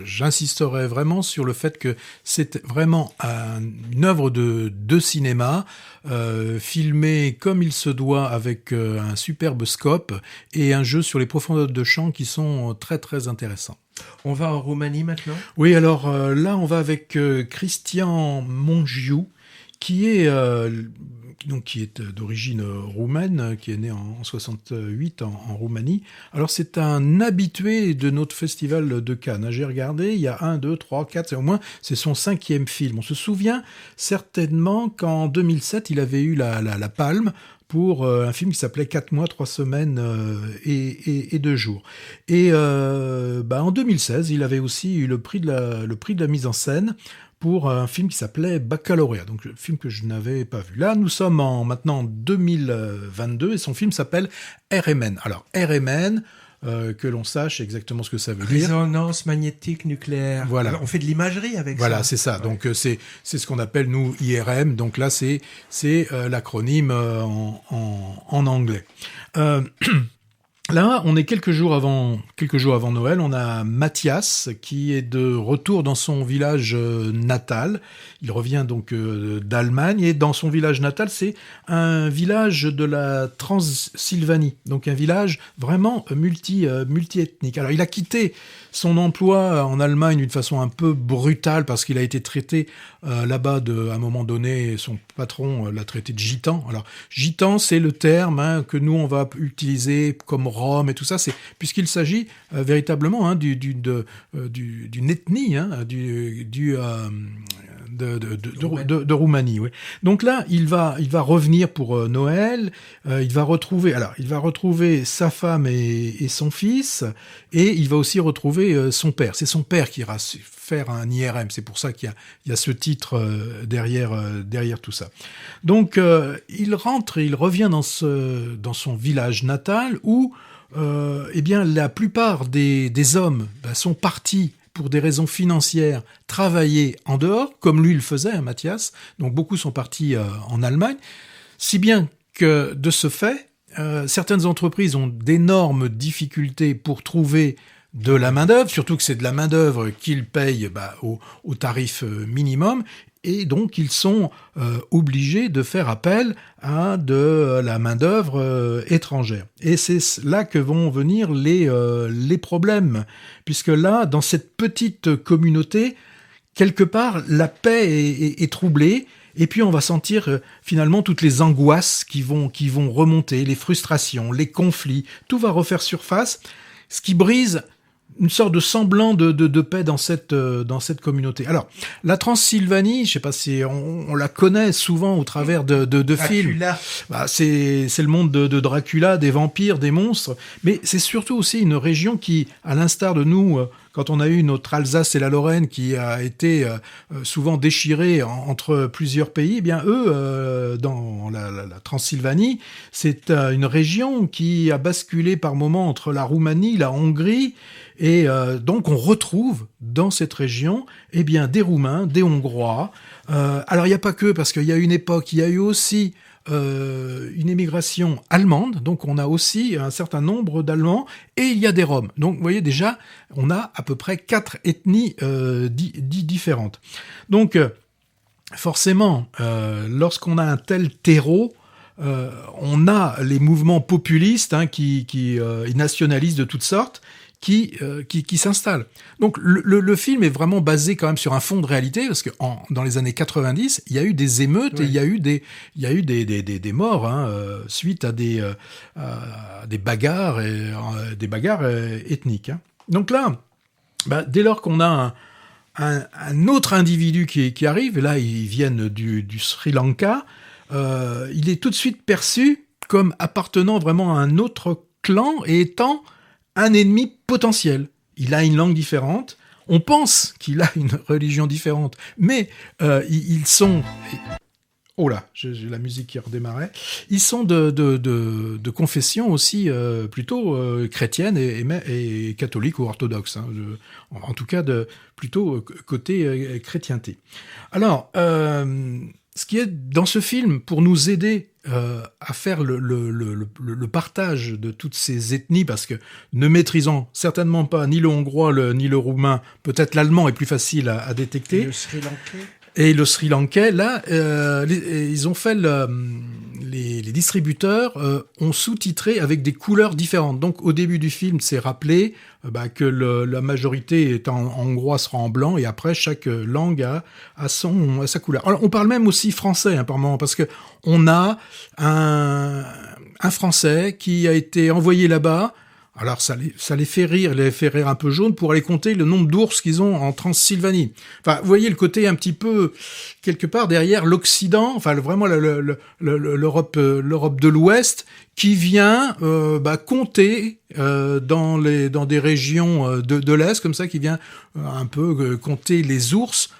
j'insisterai vraiment sur le fait que c'est vraiment une œuvre de cinéma filmée comme il se doit avec un superbe scope et un jeu sur les profondeurs de champ qui sont très très intéressants. On va en Roumanie maintenant ? Oui, alors là on va avec Christian Mongiu qui est d'origine roumaine, qui est né en 68 en Roumanie. Alors c'est un habitué de notre festival de Cannes. J'ai regardé, il y a 1, 2, 3, 4, au moins c'est son 5e film. On se souvient certainement qu'en 2007, il avait eu la Palme pour un film qui s'appelait 4 mois, 3 semaines et 2 jours. Et en 2016, il avait aussi eu le prix de la mise en scène pour un film qui s'appelait Baccalauréat, donc un film que je n'avais pas vu. Là, nous sommes maintenant en 2022 et son film s'appelle RMN. Alors, RMN, que l'on sache exactement ce que ça veut dire. Résonance magnétique nucléaire. Voilà. On fait de l'imagerie avec ça. Voilà, c'est ça. Ouais. Donc, c'est ce qu'on appelle, nous, IRM. Donc là, c'est l'acronyme en anglais. Là, on est quelques jours avant Noël. On a Mathias qui est de retour dans son village natal. Il revient donc d'Allemagne et dans son village natal, c'est un village de la Transylvanie. Donc un village vraiment multi-ethnique. Alors il a quitté son emploi en Allemagne d'une façon un peu brutale parce qu'il a été traité là-bas à un moment donné, son patron l'a traité de gitan. Alors gitan, c'est le terme que nous on va utiliser comme Rome et tout ça, c'est puisqu'il s'agit véritablement d'une ethnie de Roumanie. Oui. Donc là, il va revenir pour Noël. Il va retrouver sa femme et son fils, et il va aussi retrouver son père. C'est son père qui ira faire un IRM. C'est pour ça qu'il y a ce titre derrière tout ça. Donc il rentre et il revient dans son village natal où la plupart des hommes sont partis pour des raisons financières, travailler en dehors, comme lui le faisait, Mathias. Donc beaucoup sont partis en Allemagne, si bien que de ce fait, certaines entreprises ont d'énormes difficultés pour trouver de la main-d'œuvre, surtout que c'est de la main-d'œuvre qu'ils payent au tarif minimum, et donc ils sont obligés de faire appel à de la main-d'œuvre étrangère. Et c'est là que vont venir les problèmes, puisque là, dans cette petite communauté, quelque part, la paix est troublée, et puis on va sentir finalement toutes les angoisses qui vont remonter, les frustrations, les conflits, tout va refaire surface, ce qui brise une sorte de semblant de paix dans cette communauté. Alors, la Transylvanie, je sais pas si on la connaît souvent au travers de films. C'est le monde de Dracula, des vampires, des monstres, mais c'est surtout aussi une région qui, à l'instar de nous, quand on a eu notre Alsace et la Lorraine qui a été souvent déchirée entre plusieurs pays, eh bien eux, dans la Transylvanie, c'est une région qui a basculé par moments entre la Roumanie, la Hongrie, et donc on retrouve dans cette région des Roumains, des Hongrois. Alors il n'y a pas que, parce qu'il y a une époque, il y a eu aussi une émigration allemande, donc on a aussi un certain nombre d'Allemands, et il y a des Roms. Donc vous voyez déjà, on a à peu près 4 ethnies différentes. Donc forcément, lorsqu'on a un tel terreau, on a les mouvements populistes qui nationalistes de toutes sortes, qui s'installe. Donc le film est vraiment basé quand même sur un fond de réalité, parce que dans les années 90, il y a eu des émeutes, oui. Et il y a eu des morts suite à des bagarres ethniques. Donc là, dès lors qu'on a un autre individu qui arrive, et là ils viennent du Sri Lanka, il est tout de suite perçu comme appartenant vraiment à un autre clan et étant un ennemi potentiel. Il a une langue différente, on pense qu'il a une religion différente, mais ils sont... Oh là, j'ai la musique qui redémarrait. Ils sont de confession aussi plutôt chrétienne et catholique ou orthodoxe, en tout cas plutôt côté chrétienté. Alors, ce qui est dans ce film, pour nous aider à faire le partage de toutes ces ethnies, parce que ne maîtrisant certainement pas ni le hongrois ni le roumain, peut-être l'allemand est plus facile à détecter. Le sri lankais. Et le Sri Lankais, là, ils ont fait les distributeurs ont sous-titré avec des couleurs différentes. Donc, au début du film, c'est rappelé que la majorité est en hongrois sera en blanc, et après, chaque langue a sa couleur. Alors, on parle même aussi français, par moment, parce que on a un Français qui a été envoyé là-bas. Alors, ça les fait rire un peu jaune pour aller compter le nombre d'ours qu'ils ont en Transylvanie. Enfin, vous voyez le côté un petit peu, quelque part, derrière l'Occident, enfin, vraiment l'Europe de l'Ouest, qui vient compter dans des régions de l'Est, comme ça, qui vient un peu compter les ours.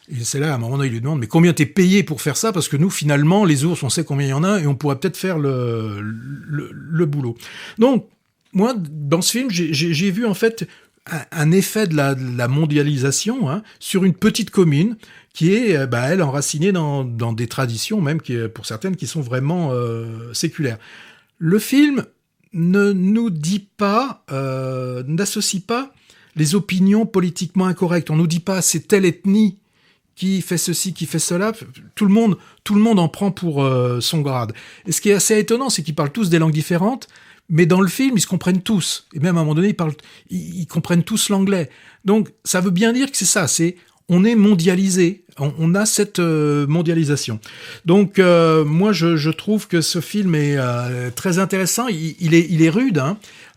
Et c'est là, à un moment donné, il lui demande, mais combien t'es payé pour faire ça? Parce que nous, finalement, les ours, on sait combien il y en a, et on pourrait peut-être faire le boulot. Donc, moi, dans ce film, j'ai vu en fait un effet de la mondialisation sur une petite commune qui est, elle, enracinée dans des traditions, même pour certaines, qui sont vraiment séculaires. Le film ne nous dit pas, n'associe pas les opinions politiquement incorrectes. On nous dit pas c'est telle ethnie qui fait ceci, qui fait cela. Tout le monde en prend pour son grade. Et ce qui est assez étonnant, c'est qu'ils parlent tous des langues différentes. Mais dans le film, ils se comprennent tous. Et même à un moment donné, ils comprennent tous l'anglais. Donc, ça veut bien dire que c'est ça. On est mondialisé. On a cette mondialisation. Donc, moi, je trouve que ce film est très intéressant. Il est rude.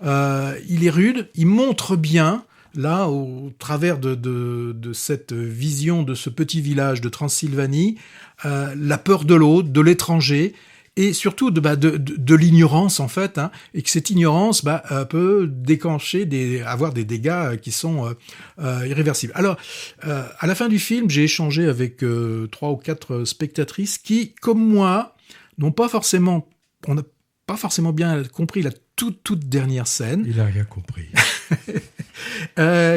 Il est rude. Il montre bien, là, au travers de cette vision de ce petit village de Transylvanie, la peur de l'autre, de l'étranger, et surtout de l'ignorance, en fait, et que cette ignorance peut déclencher, avoir des dégâts qui sont irréversibles. Alors, à la fin du film, j'ai échangé avec 3 ou 4 spectatrices qui, comme moi, on n'a pas forcément bien compris la toute dernière scène. Il n'a rien compris.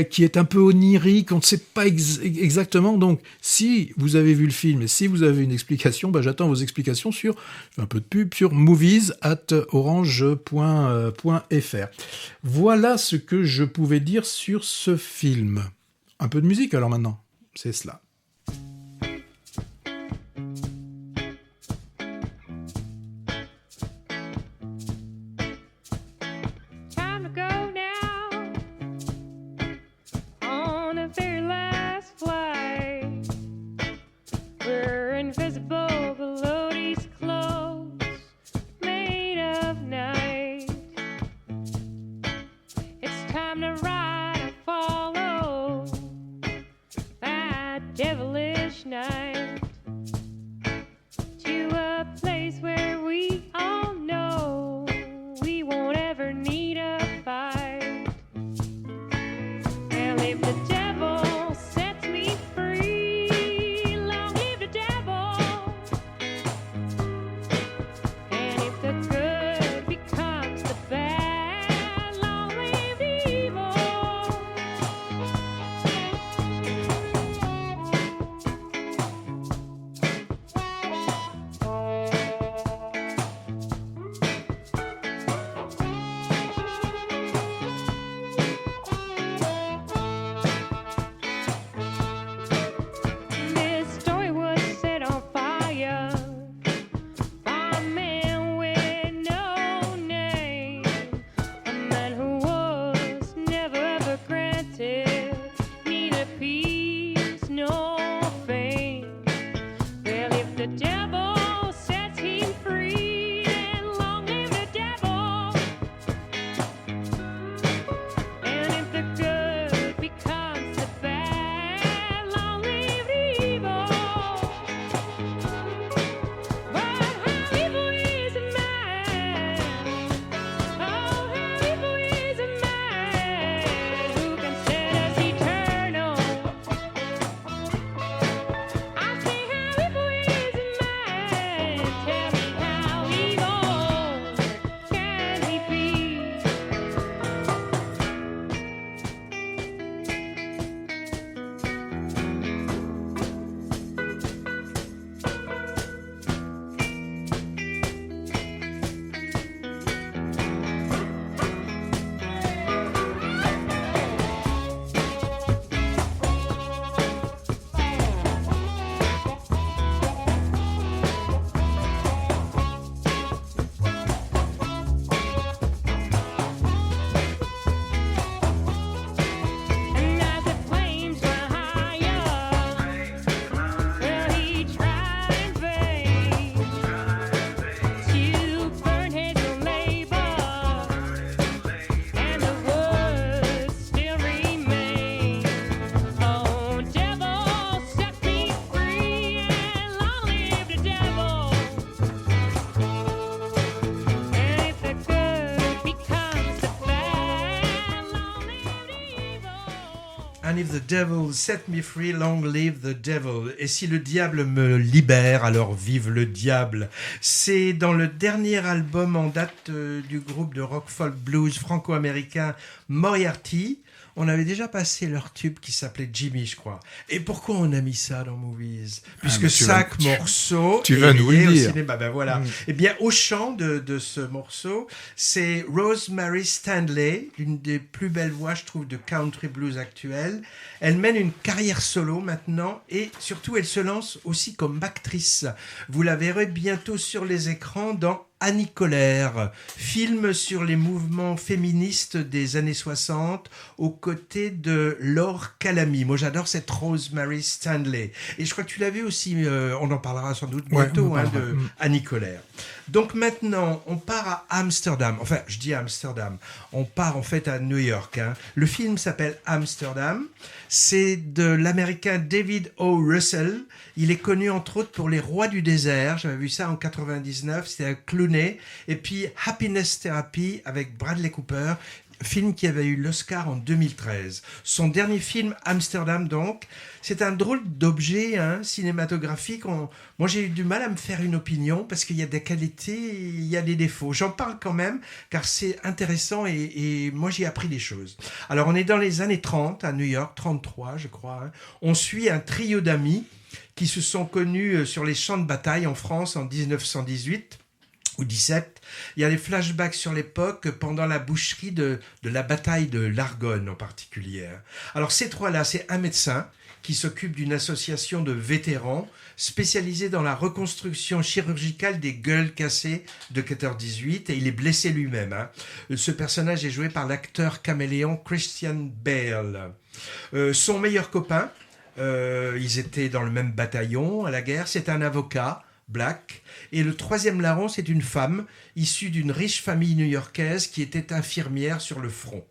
Qui est un peu onirique, on ne sait pas exactement. Donc, si vous avez vu le film et si vous avez une explication, j'attends vos explications sur, un peu de pub, sur movies@orange.fr. Voilà ce que je pouvais dire sur ce film. Un peu de musique alors maintenant, c'est cela. Yeah. And if the devil set me free, long live the devil. Et si le diable me libère, alors vive le diable. C'est dans le dernier album en date du groupe de rock folk blues franco-américain Moriarty. On avait déjà passé leur tube qui s'appelait Jimmy, je crois. Et pourquoi on a mis ça dans Movies ? Puisque 5 morceaux. Tu vas nous le dire. Au cinéma, ben voilà. Eh bien, au chant de ce morceau, c'est Rosemary Stanley, l'une des plus belles voix, je trouve, de country blues actuelle. Elle mène une carrière solo maintenant et surtout, elle se lance aussi comme actrice. Vous la verrez bientôt sur les écrans dans Annie Colère, film sur les mouvements féministes des années 60 aux côtés de Laure Calamy. Moi, j'adore cette Rosemary Stanley. Et je crois que tu l'as vu aussi, on en parlera sans doute bientôt, de Annie Colère. Donc maintenant, on part à Amsterdam. Enfin, je dis Amsterdam. On part en fait à New York. Le film s'appelle Amsterdam. C'est de l'américain David O. Russell. Il est connu entre autres pour Les Rois du désert. J'avais vu ça en 99. C'était avec Clooney. Et puis Happiness Therapy avec Bradley Cooper. Film qui avait eu l'Oscar en 2013. Son dernier film, Amsterdam, donc, c'est un drôle d'objet cinématographique. Moi, j'ai eu du mal à me faire une opinion parce qu'il y a des qualités, il y a des défauts. J'en parle quand même car c'est intéressant et moi, j'ai appris des choses. Alors, on est dans les années 30 à New York, 33, je crois. On suit un trio d'amis qui se sont connus sur les champs de bataille en France en 1918. Ou 17, il y a des flashbacks sur l'époque pendant la boucherie de la bataille de l'Argonne en particulier. Alors ces trois-là, c'est un médecin qui s'occupe d'une association de vétérans spécialisée dans la reconstruction chirurgicale des gueules cassées de 14-18 et il est blessé lui-même. Ce personnage est joué par l'acteur caméléon Christian Bale. Son meilleur copain, ils étaient dans le même bataillon à la guerre, c'est un avocat, Black. Et le troisième larron, c'est une femme issue d'une riche famille new-yorkaise qui était infirmière sur le front.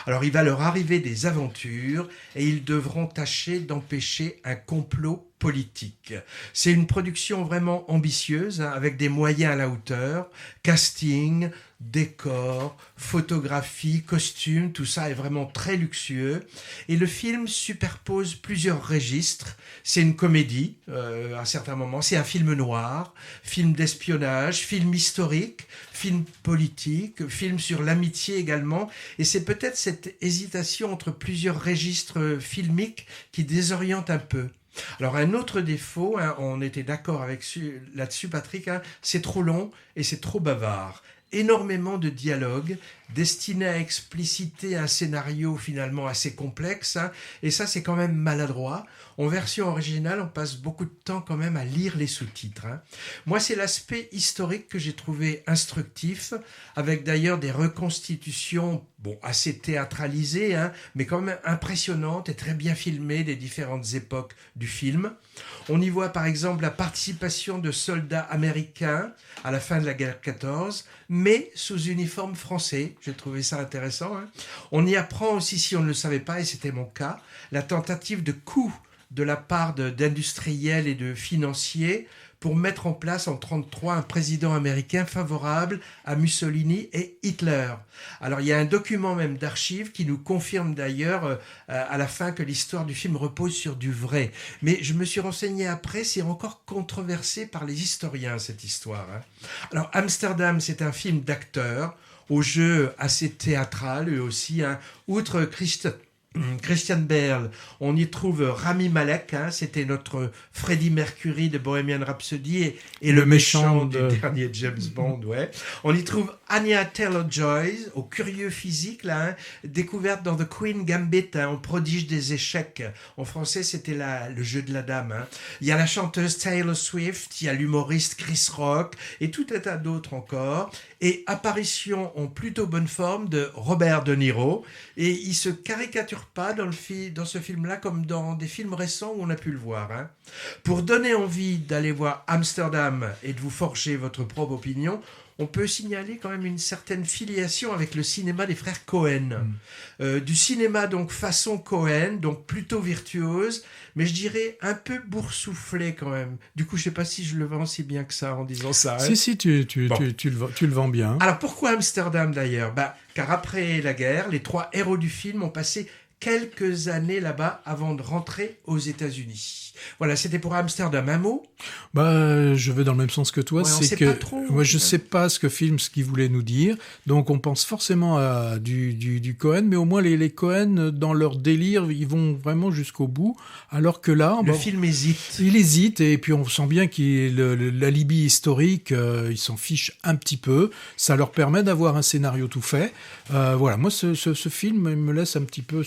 Alors il va leur arriver des aventures et ils devront tâcher d'empêcher un complot politique. C'est une production vraiment ambitieuse, avec des moyens à la hauteur, casting, décor, photographie, costumes, tout ça est vraiment très luxueux. Et le film superpose plusieurs registres. C'est une comédie à certains moments, c'est un film noir, film d'espionnage, film historique, film politique, film sur l'amitié également. Et c'est peut-être cette hésitation entre plusieurs registres filmiques qui désoriente un peu. Alors un autre défaut, on était d'accord là-dessus Patrick, c'est trop long et c'est trop bavard. Énormément de dialogues destinés à expliciter un scénario finalement assez complexe, et ça c'est quand même maladroit. En version originale, on passe beaucoup de temps quand même à lire les sous-titres. Moi, c'est l'aspect historique que j'ai trouvé instructif, avec d'ailleurs des reconstitutions assez théâtralisées, mais quand même impressionnantes et très bien filmées des différentes époques du film. On y voit par exemple la participation de soldats américains à la fin de la guerre 14, mais sous uniforme français. J'ai trouvé ça intéressant. On y apprend aussi, si on ne le savait pas, et c'était mon cas, la tentative de coup de la part d'industriels et de financiers pour mettre en place en 1933 un président américain favorable à Mussolini et Hitler. Alors il y a un document même d'archives qui nous confirme d'ailleurs à la fin que l'histoire du film repose sur du vrai. Mais je me suis renseigné après, c'est encore controversé par les historiens cette histoire. Alors Amsterdam, c'est un film d'acteurs au jeu assez théâtral eux aussi. Outre Christian Bale, on y trouve Rami Malek, c'était notre Freddie Mercury de Bohemian Rhapsody et le méchant du dernier James Bond. On y trouve Anya Taylor-Joy, au curieux physique, découverte dans The Queen Gambit, au prodige des échecs. En français, c'était le jeu de la dame. Il y a la chanteuse Taylor Swift, il y a l'humoriste Chris Rock et tout un tas d'autres encore. Et apparition en plutôt bonne forme de Robert De Niro. Et il se caricature pas dans ce film-là comme dans des films récents où on a pu le voir. Pour donner envie d'aller voir Amsterdam et de vous forger votre propre opinion, on peut signaler quand même une certaine filiation avec le cinéma des frères Cohen. Du cinéma donc façon Cohen, donc plutôt virtuose, mais je dirais un peu boursouflé quand même. Du coup, je ne sais pas si je le vends si bien que ça en disant ça. Si, tu le vends bien. Alors pourquoi Amsterdam d'ailleurs ? Car après la guerre, les trois héros du film ont passé quelques années là-bas avant de rentrer aux États-Unis. Voilà, c'était pour Amsterdam. Un mot ? Je vais dans le même sens que toi. Ouais, on c'est sait que pas trop, moi, je sais pas ce qu'il voulait nous dire. Donc, on pense forcément à du Cohen, mais au moins les Cohen, dans leur délire, ils vont vraiment jusqu'au bout. Alors que là, le film hésite. Il hésite, et puis on sent bien qu'il l'alibi historique, ils s'en fichent un petit peu. Ça leur permet d'avoir un scénario tout fait. Voilà, moi, ce film me laisse un peu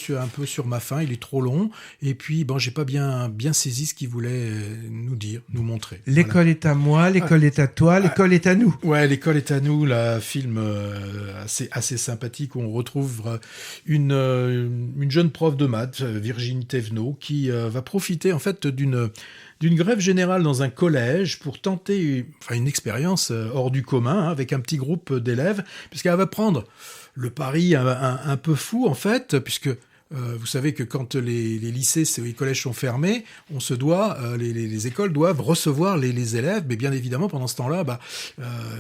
sur ma faim. Il est trop long, et puis j'ai pas bien saisi ce qu'il voulait nous montrer. L'école est à moi, l'école est à toi, l'école est à nous. Ouais, l'école est à nous, là, film assez sympathique où on retrouve une jeune prof de maths, Virginie Thévenot, qui va profiter en fait d'une grève générale dans un collège pour tenter une expérience hors du commun, avec un petit groupe d'élèves, puisqu'elle va prendre le pari un peu fou en fait, puisque vous savez que quand les lycées, les collèges sont fermés, les écoles doivent recevoir les élèves, mais bien évidemment pendant ce temps-là,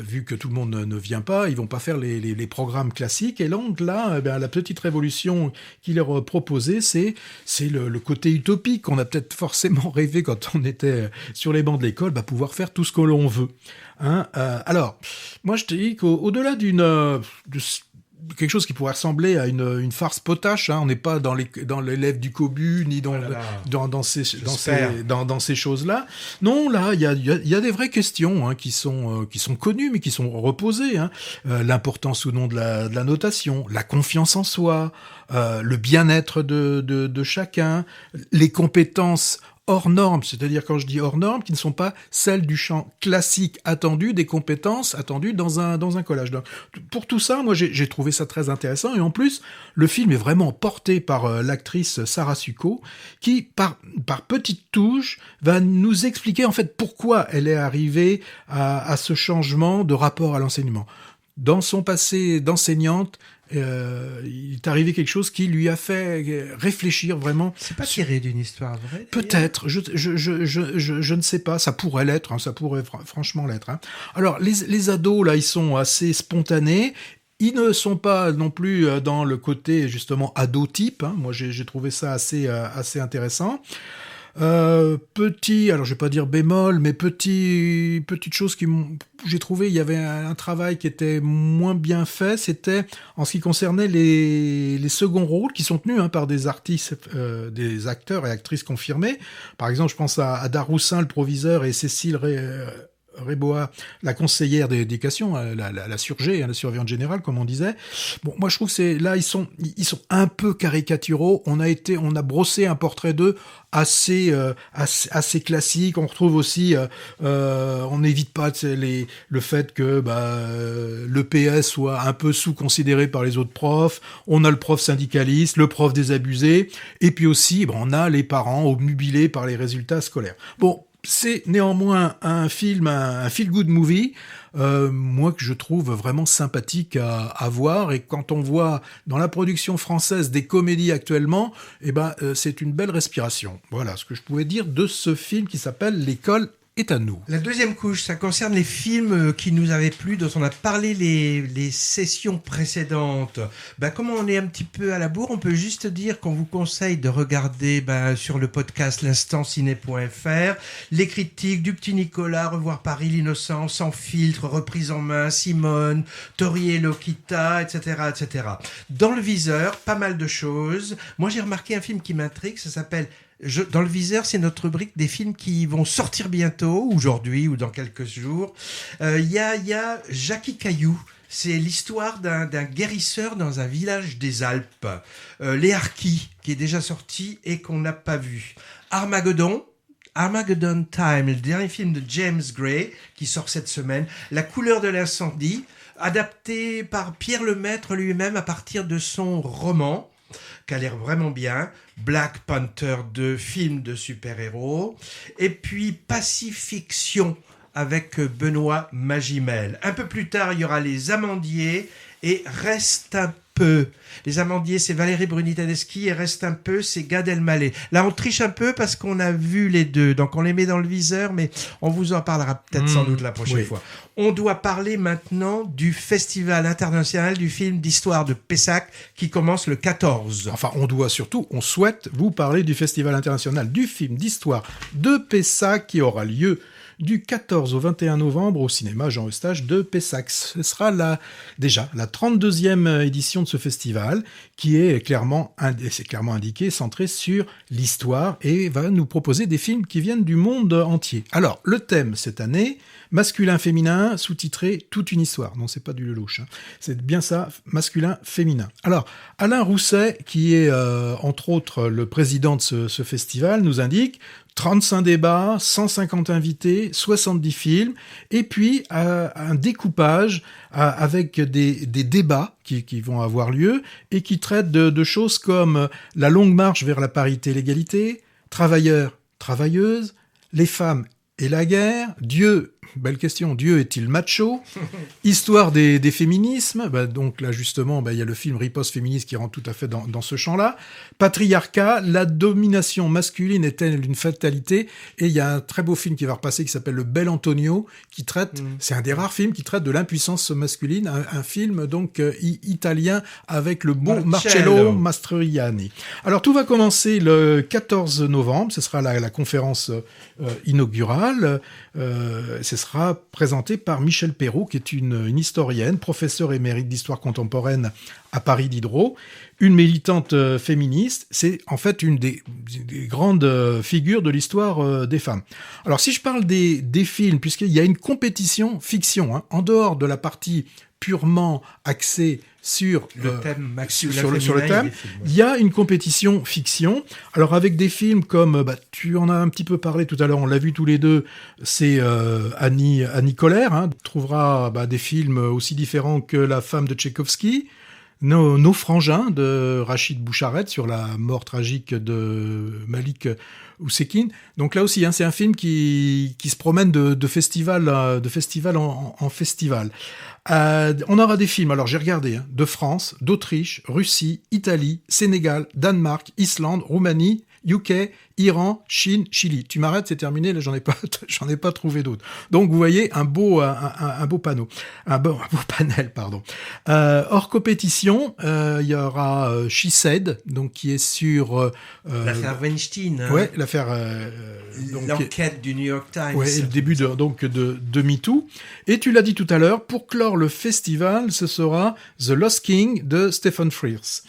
vu que tout le monde ne vient pas, ils vont pas faire les programmes classiques. Et donc là, la petite révolution qu'il leur proposait, c'est le côté utopique qu'on a peut-être forcément rêvé quand on était sur les bancs de l'école, pouvoir faire tout ce que l'on veut. Alors, moi je te dis qu'au-delà quelque chose qui pourrait ressembler à une farce potache, on n'est pas dans l'élève du Cobu ni dans ces choses-là. Non, là il y a des vraies questions qui sont connues mais qui sont reposées. L'importance ou non de la notation, la confiance en soi, le bien-être de chacun, les compétences hors normes, c'est-à-dire quand je dis hors normes, qui ne sont pas celles du champ classique attendu, des compétences attendues dans un collège. Donc, pour tout ça, moi j'ai trouvé ça très intéressant, et en plus, le film est vraiment porté par l'actrice Sarah Succo, qui, par petites touches, va nous expliquer en fait pourquoi elle est arrivée à ce changement de rapport à l'enseignement. Dans son passé d'enseignante, il est arrivé quelque chose qui lui a fait réfléchir vraiment. C'est pas tiré d'une histoire vraie? Peut-être, je ne sais pas. Ça pourrait l'être, ça pourrait franchement l'être. Alors les ados là, ils sont assez spontanés. Ils ne sont pas non plus dans le côté justement ado-type. Moi, j'ai trouvé ça assez intéressant. Alors je vais pas dire bémol, mais petite chose j'ai trouvé, il y avait un travail qui était moins bien fait, c'était en ce qui concernait les seconds rôles qui sont tenus par des artistes, des acteurs et actrices confirmés. Par exemple, je pense à Daroussin, le proviseur, et Cécile Réboa, la conseillère d'éducation, la surgée, la surveillante générale, comme on disait. Bon, moi je trouve que ils sont un peu caricaturaux. On a brossé un portrait d'eux assez classique. On retrouve aussi, on n'évite pas le fait que le PS soit un peu sous-considéré par les autres profs. On a le prof syndicaliste, le prof désabusé, et puis aussi, on a les parents obnubilés par les résultats scolaires. Bon. C'est néanmoins un film, un feel-good movie, moi que je trouve vraiment sympathique à voir. Et quand on voit dans la production française des comédies actuellement, c'est une belle respiration. Voilà ce que je pouvais dire de ce film qui s'appelle L'école est à nous. La deuxième couche, ça concerne les films qui nous avaient plu, dont on a parlé les sessions précédentes. Comme on est un petit peu à la bourre, on peut juste dire qu'on vous conseille de regarder sur le podcast l'instantciné.fr les critiques du Petit Nicolas, Revoir Paris, L'Innocent, Sans filtre, Reprise en main, Simone, Tori et Lokita, etc., etc. Dans le viseur, pas mal de choses. Moi, j'ai remarqué un film qui m'intrigue, ça s'appelle dans le viseur, c'est notre rubrique des films qui vont sortir bientôt, aujourd'hui ou dans quelques jours. Il y a Jackie Caillou. C'est l'histoire d'un guérisseur dans un village des Alpes. Les Harkis, qui est déjà sorti et qu'on n'a pas vu. Armageddon Time, le dernier film de James Gray, qui sort cette semaine. La couleur de l'incendie, adapté par Pierre Lemaître lui-même à partir de son roman, qui a l'air vraiment bien. Black Panther 2, film de super-héros. Et puis Pacifiction avec Benoît Magimel. Un peu plus tard, il y aura Les Amandiers et Reste un peu. Les Amandiers, c'est Valérie Bruni-Tedeschi, et Reste un peu, c'est Gad Elmaleh. Là, on triche un peu parce qu'on a vu les deux, donc on les met dans le viseur, mais on vous en parlera peut-être sans doute la prochaine fois. On doit parler maintenant du Festival international du film d'histoire de Pessac qui commence le 14. Enfin, on souhaite vous parler du Festival international du film d'histoire de Pessac qui aura lieu du 14 au 21 novembre au cinéma Jean Eustache de Pessac. Ce sera déjà la 32e édition de ce festival qui est clairement indiqué, centré sur l'histoire et va nous proposer des films qui viennent du monde entier. Alors, le thème cette année, masculin-féminin, sous-titré Toute une histoire. Non, c'est pas du Lelouch, hein. C'est bien ça, masculin-féminin. Alors, Alain Rousset, qui est entre autres le président de ce festival, nous indique 35 débats, 150 invités, 70 films, et puis un découpage avec des débats qui vont avoir lieu et qui traitent de choses comme la longue marche vers la parité et l'égalité, travailleurs, travailleuses, les femmes et la guerre, Dieu, belle question, Dieu est-il macho? Histoire des féminismes, donc là justement, il y a le film Riposte féministe qui rentre tout à fait dans ce champ-là. Patriarcat, la domination masculine est-elle une fatalité? Et il y a un très beau film qui va repasser qui s'appelle Le Bel Antonio, qui traite, c'est un des rares films qui traite de l'impuissance masculine, un film donc italien avec le beau Marcello Mastroianni. Alors tout va commencer le 14 novembre, ce sera la conférence inaugurale. Ce sera présenté par Michel Perrault, qui est une historienne, professeure émérite d'histoire contemporaine à Paris Diderot, une militante féministe. C'est en fait une des grandes figures de l'histoire des femmes. Alors si je parle des films, puisqu'il y a une compétition fiction, en dehors de la partie purement axée sur le thème, il y a une compétition fiction. Alors avec des films comme, tu en as un petit peu parlé tout à l'heure, on l'a vu tous les deux, c'est Annie Colère, hein, trouvera des films aussi différents que La femme de Tchaïkovski, Nos frangins de Rachid Boucharette sur la mort tragique de Malik Oussekine. Donc là aussi, c'est un film qui se promène de festival en festival. On aura des films, alors j'ai regardé, de France, d'Autriche, Russie, Italie, Sénégal, Danemark, Islande, Roumanie, UK, Iran, Chine, Chili. Tu m'arrêtes, c'est terminé, là j'en ai pas trouvé d'autres. Donc vous voyez un beau panel, pardon. Hors compétition, il y aura She Said, donc qui est sur l'affaire Weinstein. Ouais, l'affaire l'enquête du New York Times. Ouais, le début de MeToo. Et tu l'as dit tout à l'heure, pour clore le festival, ce sera The Lost King de Stephen Frears.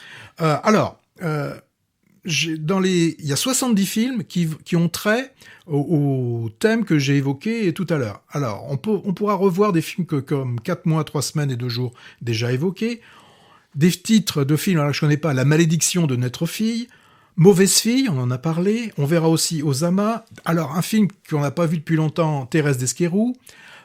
Il y a 70 films qui ont trait au thème que j'ai évoqué tout à l'heure. Alors, on pourra revoir des films comme 4 mois, 3 semaines et 2 jours déjà évoqués, des titres de films, alors je connais pas, La malédiction de notre fille, Mauvaise fille, on en a parlé, on verra aussi Osama, alors un film qu'on n'a pas vu depuis longtemps, Thérèse d'Esquerou,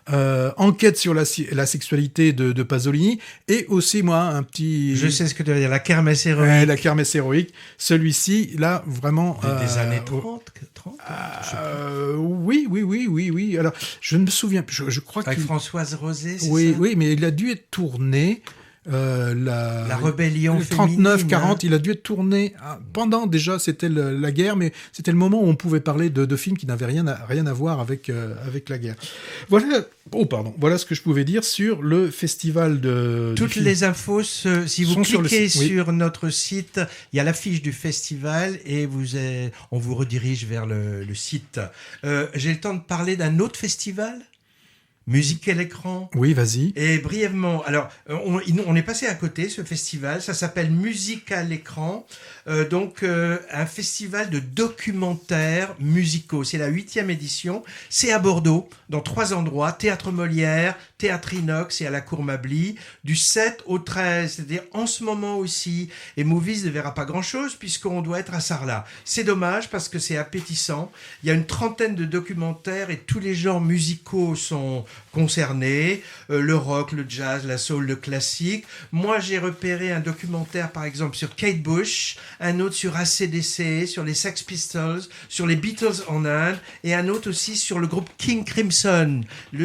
Enquête sur la sexualité de Pasolini, et aussi moi un petit... Je sais ce que tu veux dire, La kermesse héroïque. La kermesse héroïque. Celui-ci, là, vraiment... Des années 30 Oui. Alors, je ne me souviens plus. Je crois avec Françoise Rosé, c'est ça? Oui, mais il a dû être tourné... la rébellion le 39-40, il a dû être tourné pendant, déjà c'était la guerre, mais c'était le moment où on pouvait parler de films qui n'avaient rien à voir avec la guerre. Voilà ce que je pouvais dire sur le festival de... Toutes les infos, si vous cliquez sur notre site, il y a l'affiche du festival et on vous redirige vers le site. J'ai le temps de parler d'un autre festival ? Musique à l'écran. Oui, vas-y. Et brièvement, alors, on est passé à côté, ce festival, ça s'appelle Musique à l'écran, un festival de documentaires musicaux. C'est la 8e édition, c'est à Bordeaux, dans 3 endroits, Théâtre Molière, Théâtre Inox et à la Cour Mably, du 7 au 13, c'est-à-dire en ce moment aussi, et Movies ne verra pas grand-chose puisqu'on doit être à Sarlat. C'est dommage parce que c'est appétissant, il y a une 30aine de documentaires et tous les genres musicaux sont concernés, le rock, le jazz, la soul, le classique. Moi, j'ai repéré un documentaire, par exemple, sur Kate Bush, un autre sur AC/DC, sur les Sex Pistols, sur les Beatles en Inde, et un autre aussi sur le groupe King Crimson.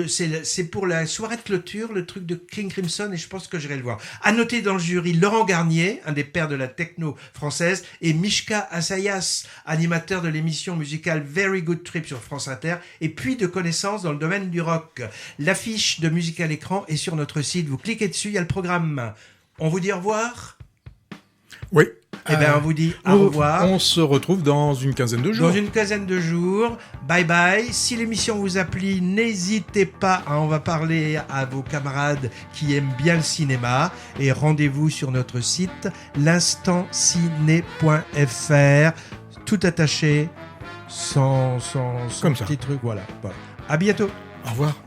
C'est pour la soirée soirée de clôture, le truc de King Crimson, et je pense que j'irai le voir. À noter dans le jury Laurent Garnier, un des pères de la techno française, et Mishka Assayas, animateur de l'émission musicale Very Good Trip sur France Inter, et puis de connaissances dans le domaine du rock. L'affiche de Musique à l'écran est sur notre site, vous cliquez dessus, il y a le programme. On vous dit au revoir ? Oui. Eh bien, on vous dit au revoir. On se retrouve dans une quinzaine de jours. Dans une quinzaine de jours. Bye bye. Si l'émission vous a plu, n'hésitez pas à en parler à vos camarades qui aiment bien le cinéma. Et rendez-vous sur notre site l'instantciné.fr. Tout attaché, sans comme ça. Petit truc. Voilà. À bientôt. Au revoir.